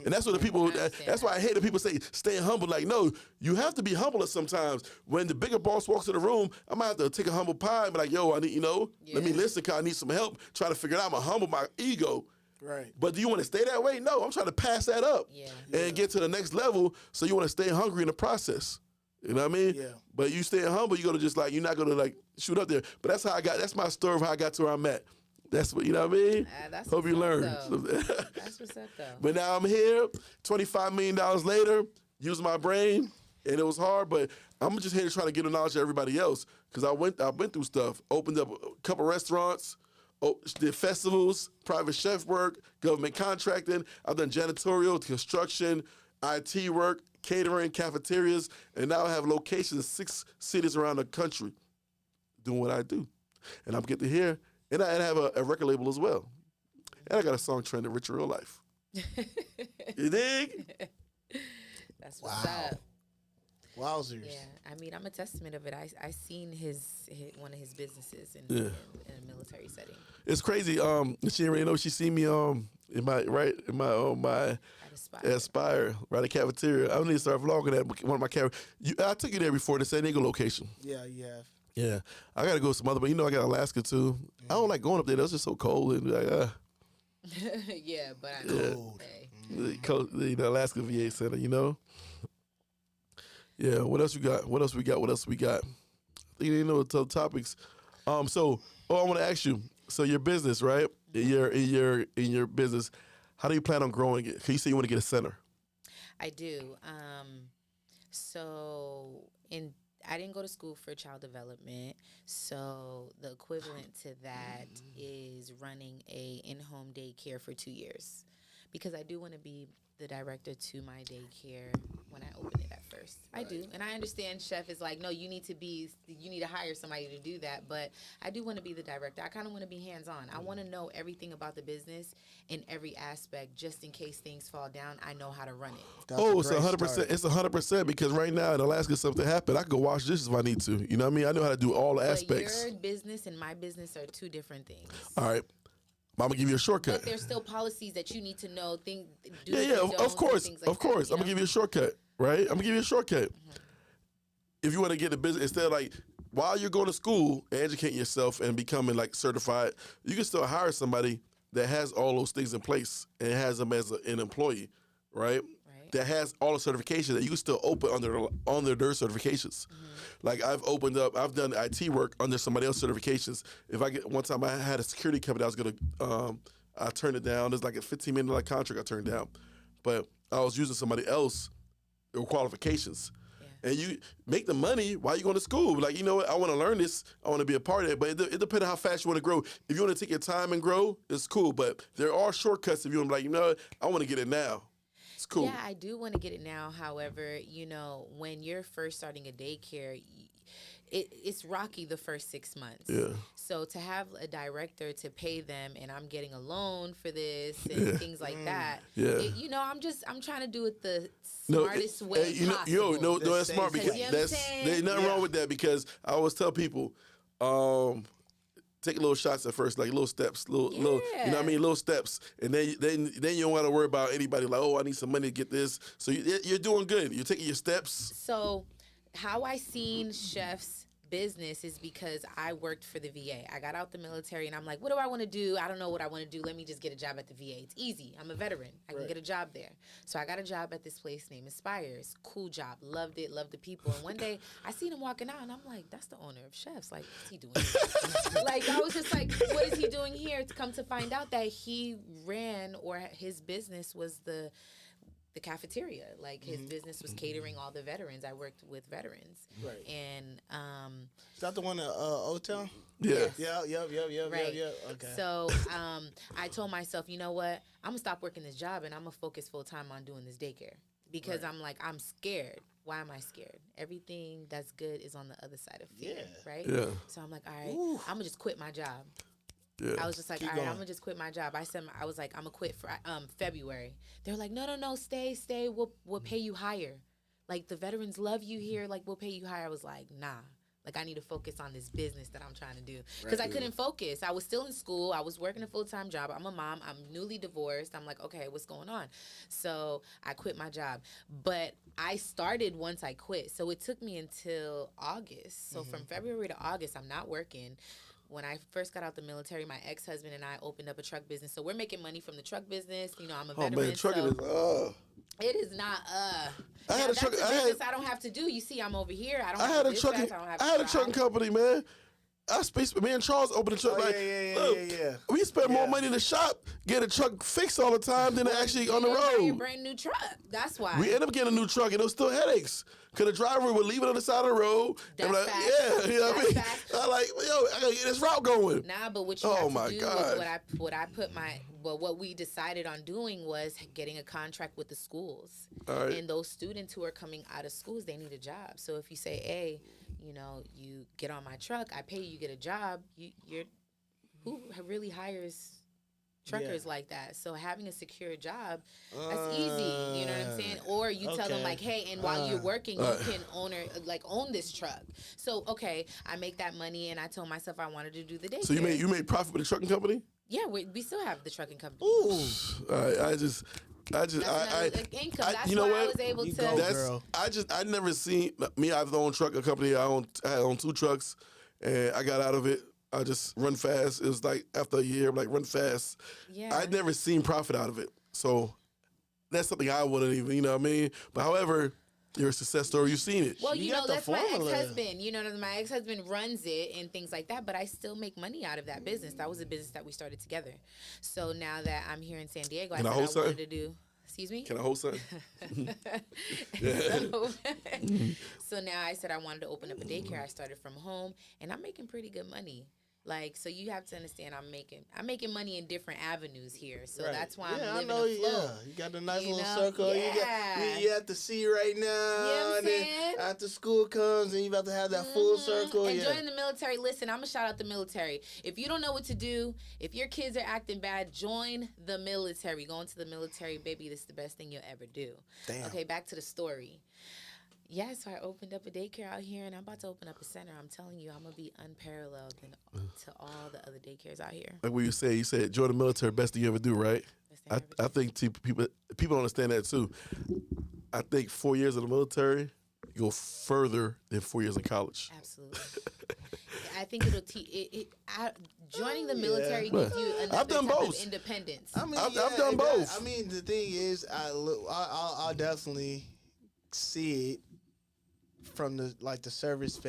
And that's what the people, that's why I hate when people say, stay humble. Like, no, you have to be humble sometimes. When the bigger boss walks in the room, I might have to take a humble pie and be like, yo, I need, let me listen because I need some help. Try to figure it out. I'm going to humble my ego. Right. But do you want to stay that way? No, I'm trying to pass that up and get to the next level. So you want to stay hungry in the process. You know what I mean? Yeah. But you staying humble, you're going to just you're not going to shoot up there. But that's my story of how I got to where I'm at. That's what, you know what I mean? Hope you learn. That's what's up, though. But now I'm here, $25 million later, using my brain, and it was hard, but I'm just here to try to get the knowledge of everybody else because I've been through stuff. Opened up a couple restaurants, did festivals, private chef work, government contracting. I've done janitorial, construction, IT work, catering, cafeterias, and now I have locations in 6 cities around the country doing what I do. And I'm getting to hear. And I have a record label as well. And I got a song trending, Rich in Real Life. You dig? That's what's up. Wowzers. Yeah, I mean, I'm a testament of it. I seen one of his businesses in a military setting. It's crazy. She already know she seen me in my Aspire, right at cafeteria. I need to start vlogging at one of my I took you there before, the San Diego location. Yeah, you have. Yeah, I gotta go some other, but I got Alaska too. I don't like going up there. It's just so cold and yeah, but I know. The Alaska VA Center, Yeah, Yeah. What else we got? What else we got? What else we got? I think you know the topics. So, I want to ask you. So, your business, right? In your business, how do you plan on growing it? 'Cause you say you want to get a center. I do. So I didn't go to school for child development. So the equivalent to that is running a in-home daycare for 2 years, because I do want to be the director to my daycare when I open it at first. I do. And I understand Chef is like, no, you need to hire somebody to do that. But I do want to be the director. I kind of want to be hands-on. I want to know everything about the business in every aspect, just in case things fall down. I know how to run it. That's It's a great 100%. start. It's 100% because right now in Alaska, something happened. I could go wash dishes if I need to. You know what I mean? I know how to do all the aspects. But your business and my business are two different things. All right. I'm gonna give you a shortcut. But there's still policies that you need to know. Yeah, of course, of course. I'm gonna give you a shortcut, right? I'm gonna give you a shortcut. If you want to get a business, instead of like while you're going to school and educating yourself and becoming like certified, you can still hire somebody that has all those things in place and has them as an employee, right? That has all the certifications that you can still open under their certifications. Like I've done IT work under somebody else's certifications. One time I had a security company I was gonna, I turned it down. There's like a $15 million contract I turned down, but I was using somebody else's qualifications. Yeah. And you make the money while you're going to school. Like, you know what? I want to learn this. I want to be a part of it. But it depends on how fast you want to grow. If you want to take your time and grow, it's cool. But there are shortcuts if you want to be like, you know what? I want to get it now. It's cool. Yeah, I do want to get it now. However, when you're first starting a daycare, it's rocky the first 6 months. Yeah. So to have a director to pay them, and I'm getting a loan for this and things like that. Yeah. I'm trying to do it the smartest way possible. No, that's smart because You know what I'm saying? there's nothing wrong with that because I always tell people, take little shots at first, like little steps, little, you know what I mean, little steps, and then you don't want to worry about anybody like, oh, I need some money to get this. So you're doing good. You're taking your steps. So how I seen Chef's business is because I worked for the VA. I got out the military and I'm like, what do I want to do? I don't know what I want to do. Let me just get a job at the VA. It's easy. I'm a veteran. I can get a job there. So I got a job at this place named Aspires. Cool job. Loved it. Loved the people. And one day I seen him walking out and I'm like, that's the owner of Chef's. Like, what's he doing here? Like, I was just like, what is he doing here? To come to find out that he ran, or his business was the cafeteria. Like, his business was catering all the veterans. I worked with veterans. Right. And Is that the one at O-Town? Yeah. Yep. Right. Okay. So I told myself, you know what? I'm going to stop working this job and I'm going to focus full time on doing this daycare. Because I'm like, I'm scared. Why am I scared? Everything that's good is on the other side of fear, right? Yeah. So I'm like, all right, I'm going to just quit my job. Yeah. I was just like, Keep all right, going. I'm going to just quit my job. I was like, I'm going to quit for February. They're like, no, stay. We'll pay you higher. Like, the veterans love you here. Like, we'll pay you higher. I was like, nah. Like, I need to focus on this business that I'm trying to do. Because I couldn't focus. I was still in school. I was working a full-time job. I'm a mom. I'm newly divorced. I'm like, okay, what's going on? So I quit my job. But I started once I quit. So it took me until August. So from February to August, I'm not working. When I first got out the military, my ex-husband and I opened up a truck business. So we're making money from the truck business. I'm a veteran. Oh man, trucking so is it is not I had a truck. I don't have to do. You see, I'm over here. I don't I have had to a dispatch, trucking. I don't have I had a to trucking drive. company, man. Me and Charles opened a truck. Oh, like, yeah. look, we spend more money in the shop getting a truck fixed all the time than actually on the You buy a road. brand new truck. That's why. We ended up getting a new truck, and it was still headaches. Cause the driver would leave it on the side of the road. That's and like, facts. yeah, you know what I mean? That's facts. I'm like, yo, I gotta get this route going. Nah, but what you Oh, have to my do God. is what we decided on doing was getting a contract with the schools. All right. And those students who are coming out of schools, they need a job. So if you say, hey, you get on my truck, I pay you, get a job, who really hires truckers like that? So having a secure job, that's easy. You know what I'm saying? Or you tell them okay. like, hey, and while you're working, you can own this truck. So okay, I make that money, and I told myself I wanted to do the daycare. So you made profit with the trucking company? Yeah, we still have the trucking company. All right, I income. That's you know why what? I was able You to. go, That's girl. I never seen me. I've owned a company. I own 2 trucks, and I got out of it. I just run fast. It was like after a year, I'm like run fast. Yeah. I'd never seen profit out of it, so that's something I wouldn't even. You know what I mean? But however, You're a success story. You've seen it. Well, You you got know, the that's my formula. ex-husband. You know, my ex-husband runs it and things like that, but I still make money out of that business. That was a business that we started together. So now that I'm here in San Diego, Can I I hold said I wanted something? to do. Excuse me? Can I hold something? so, so now I said I wanted to open up a daycare. I started from home, and I'm making pretty good money. Like, so you have to understand, I'm making money in different avenues here. So Right. that's why Yeah, I'm I living know. a flow. Yeah, you got the nice You little know? circle. Yeah. You at the sea right now. what I'm and then saying? after school comes, and you about to have that full circle. And Yeah. joining the military, listen, I'm going to shout out the military. If you don't know what to do, if your kids are acting bad, join the military. Go into the military, baby. This is the best thing you'll ever do. Damn. Okay, back to the story. Yeah, so I opened up a daycare out here, and I'm about to open up a center. I'm telling you, I'm going to be unparalleled to all the other daycares out here. Like what you said join the military, best thing you ever do, right? Best thing I ever do. think people understand that too. I think 4 years in the military, you go further than 4 years in college. Absolutely. I think it'll teach joining the military Yeah. gives you I've another done type both. of independence. I mean, I've yeah, done it both. does. I mean, the thing is, I'll definitely see it from the service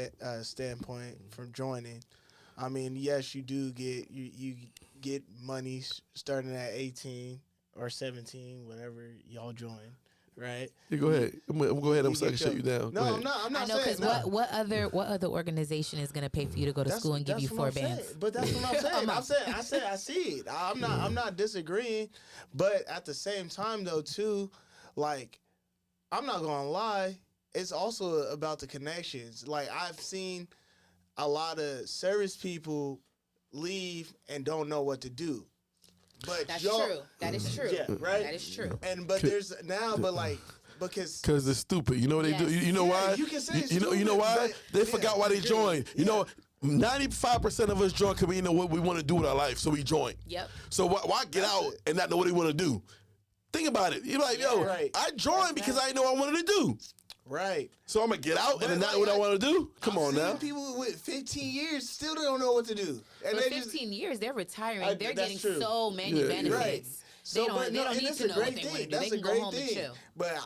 standpoint from joining. I mean, yes, you do get you get money starting at 18 or 17, whenever y'all join, right? Yeah, go ahead. I'm gonna go ahead. I'm You sorry to get shut you down. Go No, ahead. I'm not. I'm I not know, saying because no. what other organization is going to pay for you to go to school and give you what 4 I'm saying. bands? But that's what I'm saying. I see it. I'm not disagreeing, but at the same time though too, like I'm not gonna lie, it's also about the connections. Like I've seen a lot of service people leave and don't know what to do. But That's y'all- true. That is true. Yeah, right? That is true. But there's now, but like because Because they're stupid. You know what they do? Yes. You know Yeah, why? you can say it's you know stupid, why? but- They yeah, forgot why they agree. joined. You Yeah. know, 95% of us join because we know what we want to do with our life, so we join. Yep. So why get That's out it. and not know what they want to do? Think about it. You're like, yo, right. I joined because I know what I wanted to do. right. So I'm gonna get out But and then not like, know what I want to do. Come I've on seen now. people with 15 years still don't know what to do. And For they just 15 years, they're retiring. that's They're getting true. so many Yeah, yeah. benefits. Right. They don't, but they no, don't and need that's to a know what great they want to thing. do. That's They a can go great home and thing. chill. But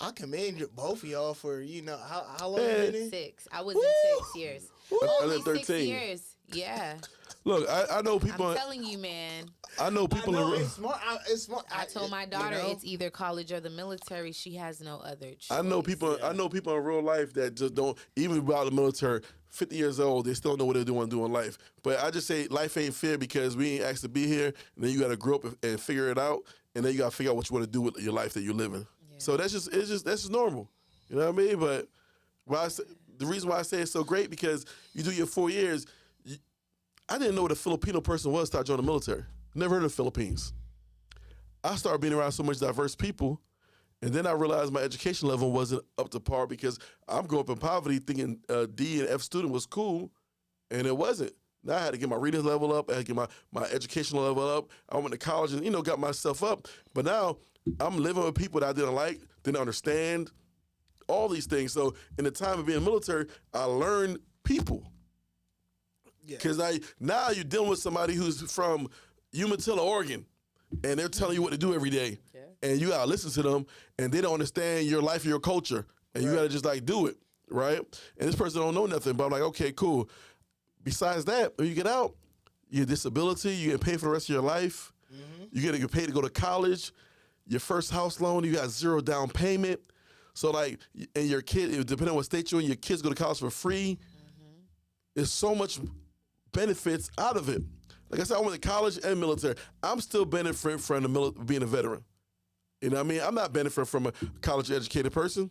I commend both of y'all for how long Man. you been in? 6. I was in 6 years. I Only did 6 13. years. Yeah. Look, I know people. I'm telling you, man. I know people. I know, in, it's smart. It's smart. I told my daughter you know? it's either college or the military. She has no other choice. I know people. I know people in real life that just don't even about the military. 50 years old, they still don't know what they want to do in life. But I just say life ain't fair because we ain't asked to be here. And then you got to grow up and figure it out. And then you got to figure out what you want to do with your life that you're living. Yeah. So that's just normal. You know what I mean? But the reason why I say it's so great because you do your 4 years. I didn't know what a Filipino person was till I joined the military. Never heard of the Philippines. I started being around so much diverse people, and then I realized my education level wasn't up to par because I'm growing up in poverty thinking D and F student was cool, and it wasn't. Now I had to get my reading level up. I had to get my educational level up. I went to college and, got myself up. But now I'm living with people that I didn't like, didn't understand, all these things. So in the time of being military, I learned people. Yeah. Because now you're dealing with somebody who's from Umatilla, Oregon, and they're telling you what to do every day. Yeah. And you gotta listen to them, and they don't understand your life or your culture, and you gotta just do it, right? And this person don't know nothing, but I'm like, okay, cool. Besides that, when you get out, your disability, you get paid for the rest of your life. You get paid to go to college. Your first house loan, you got 0 down payment. So and your kid, depending on what state you're in, your kids go to college for free. There's so much benefits out of it. Like I said, I went to college and military. I'm still benefiting from being a veteran. You know what I mean? I'm not benefiting from a college-educated person.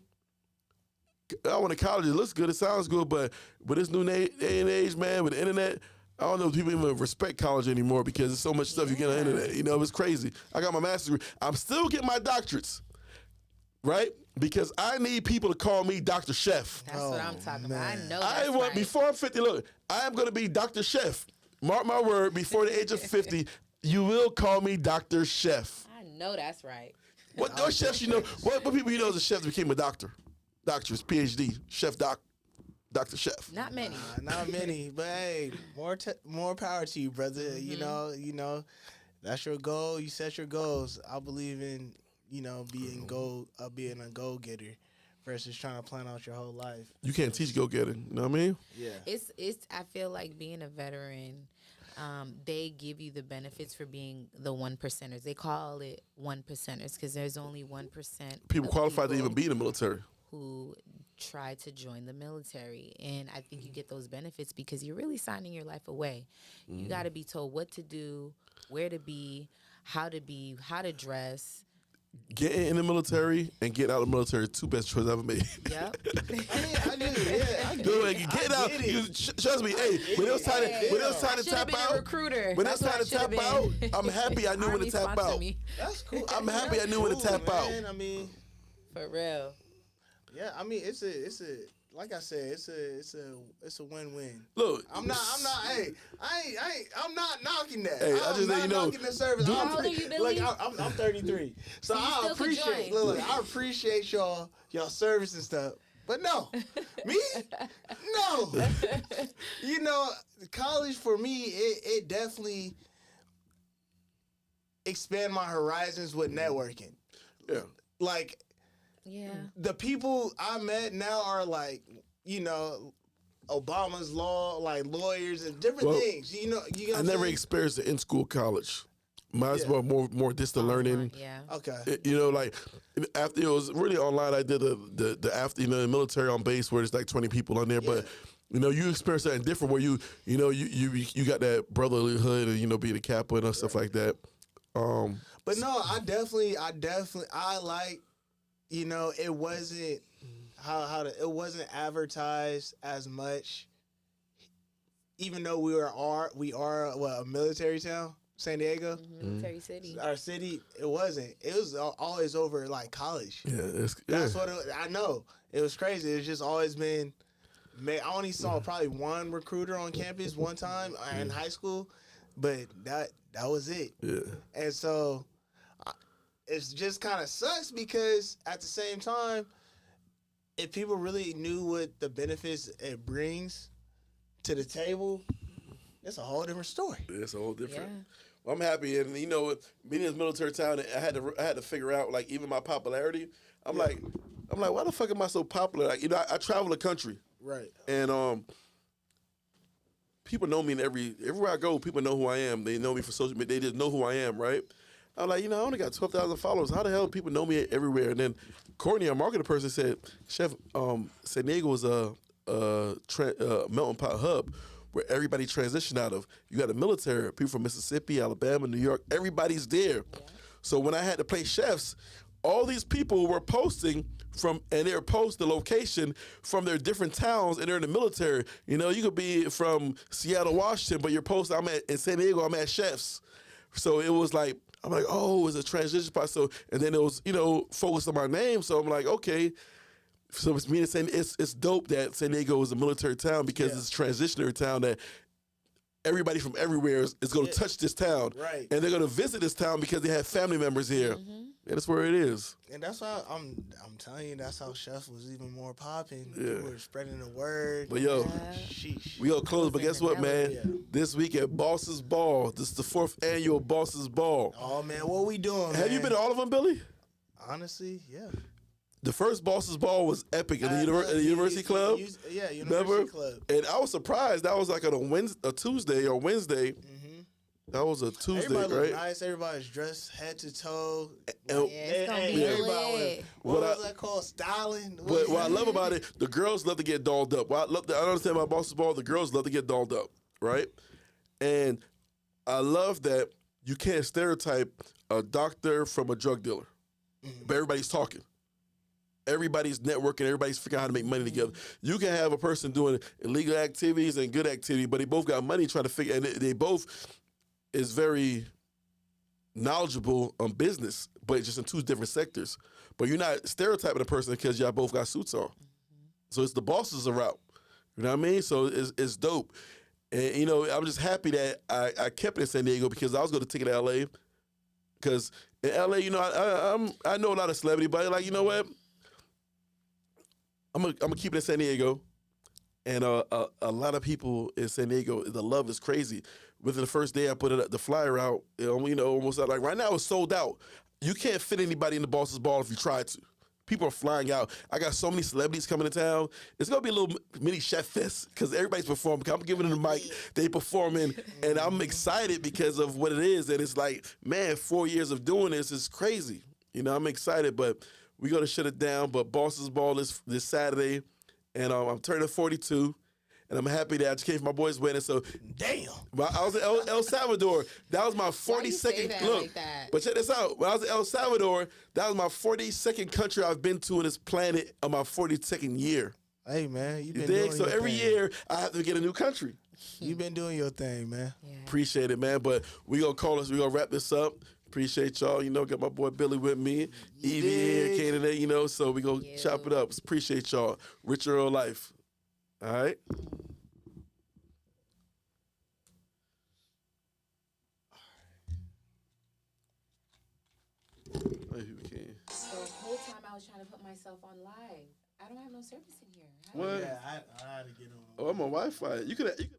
I went to college. It looks good. It sounds good. But with this new day and age, man, with the internet, I don't know if people even respect college anymore because there's so much stuff you get on the internet. It's crazy. I got my master's degree. I'm still getting my doctorates, right? Because I need people to call me Dr. Chef. That's what I'm talking about. I know I that's want right. before I'm 50. Look, I am going to be Dr. Chef. Mark my word. Before the age of 50, you will call me Dr. Chef. I know that's right. What chefs you know? What people you know as a chef that became a doctor? Doctors, PhD, chef, Dr. Chef. Not many. Not many, but hey, more power to you, brother. You know, that's your goal. You set your goals. I believe in being a goal getter, versus trying to plan out your whole life. You can't teach go-getting. You know what I mean? Yeah. It's. I feel like being a veteran, they give you the benefits for being the 1%ers. They call it 1%ers because there's only 1% People of qualified to people even be in the military. who try to join the military, and I think you get those benefits because you're really signing your life away. You got to be told what to do, where to be, how to dress. Getting in the military and getting out of the military, two best choices I've ever made. Yep. I do. Yeah. I get Dude, it. like, get I out. get it. Trust me. Hey, when it was time to Should've tap been a out, recruiter. when it was That's time to what I tap should've out, been. I'm happy I knew when to Army tap sponsor out. me. That's cool. I'm happy I knew when to Cool, tap out. man. I mean, For real. yeah. I mean, it's a. Like I said, it's a win-win. Look, I'm not. Hey, I'm not knocking that. Hey, I I'm just let not you know, knocking the service. dude- I'm How old are you, Billy? Look, I'm 33, so So you I still could appreciate. join. Look, I appreciate y'all service and stuff. But no, me, no. You know, college for me, it definitely expand my horizons with networking. yeah. Like Yeah. the people I met now are like, you know, Obama's law, like lawyers and different Well, things. You know, I never experienced it in school college. Mine's Yeah. more distant learning. Yeah. Okay. You know, like after it was really online. I did the after the military on base where there's like 20 people on there, but. You know, you experience that different where you got that brotherhood and being a capo and stuff like that. But no, I definitely like, it wasn't it wasn't advertised as much, even though we are a military town, San Diego, Military city. our city. It wasn't. It was always over like college. Yeah, That's what I know. It was crazy. It's just always been. I only saw probably one recruiter on campus one time in high school, but that was it. Yeah. And so it's just kind of sucks because at the same time, if people really knew what the benefits it brings to the table, it's a whole different story. It's a whole different. Yeah. Well, I'm happy, and being in this military town, I had to figure out like even my popularity. I'm like, why the fuck am I so popular? Like, I travel the country, Right. and people know me in everywhere I go. People know who I am. They know me for social media. They just know who I am, right? I'm like, I only got 12,000 followers. How the hell do people know me everywhere? And then Courtney, our marketing person, said, Chef, San Diego is a melting pot hub where everybody transitioned out of. You got the military, people from Mississippi, Alabama, New York, everybody's there. Yeah. So when I had to play chefs, all these people were posting and they were post the location from their different towns, and they're in the military. You could be from Seattle, Washington, but you're posting, in San Diego, I'm at chefs. So it was like, I'm like, oh, it's a transition spot. So, and then it was, focused on my name. So I'm like, okay. So it's me saying it's dope that San Diego is a military town because it's a transitionary town that everybody from everywhere is going to touch this town. Right. And they're going to visit this town because they have family members here. Mm-hmm. And that's where it is. And that's why I'm telling you, that's how Chef was even more popping. Yeah. We were spreading the word. But yo, sheesh. we all close. But guess what, man? Yeah. This week at Boss's Ball, this is the 4th annual Boss's Ball. Oh man, what we doing? Have you been to all of them, Billy? Honestly, yeah. The first Boss's Ball was epic in the University Club. University Club. And I was surprised. That was like on a Tuesday or Wednesday. Mm-hmm. That was a Tuesday, Everybody right? looked nice. Everybody's dressed head to toe. It's gonna be everybody lit. what was that called? Styling. But what I love about it, the girls love to get dolled up. I don't understand about Boss's Ball. The girls love to get dolled up, right? And I love that you can't stereotype a doctor from a drug dealer. Mm-hmm. But everybody's talking. Everybody's networking. Everybody's figuring out how to make money together. You can have a person doing illegal activities and good activity, but they both got money trying to figure, and they both is very knowledgeable on business, but just in two different sectors. But you're not stereotyping a person because y'all both got suits on. Mm-hmm. So it's the bosses are out. You know what I mean? So it's dope. And, I'm just happy that I kept it in San Diego because I was going to take it to L.A. Because in L.A., I know a lot of celebrity, but like, you know what? I'm gonna keep it in San Diego. And a lot of people in San Diego, the love is crazy. Within the first day I put the flyer out, almost like right now it's sold out. You can't fit anybody in the Boss's Ball if you try to. People are flying out. I got so many celebrities coming to town. It's gonna be a little mini chef fest because everybody's performing. I'm giving them the mic, they performing, and I'm excited because of what it is. And it's like, man, 4 years of doing this is crazy. You know, I'm excited, but we're gonna shut it down. But Boston's Ball is this Saturday, and I'm turning 42. And I'm happy that I just came from my boy's wedding. So, Damn. I was in El Salvador. That was my Why you say 42nd. that Look, like that? but check this out. When I was in El Salvador, that was my 42nd country I've been to on this planet of my 42nd year. Hey, man, you You been dig? doing So your every thing. year I have to get a new country. You been doing your thing, man. Yeah. Appreciate it, man. But we gonna call us. We gonna wrap this up. Appreciate y'all. You know, got my boy Billy with me. Eveey here, dig? candidate. You know, so we gonna Thank chop you. it up. Appreciate y'all. Rich Earl Life. All right. Oh, you can. The whole time I was trying to put myself on live. I don't have no service in here. How do What? Yeah, I had to get on. Oh, I'm on Wi-Fi. You could.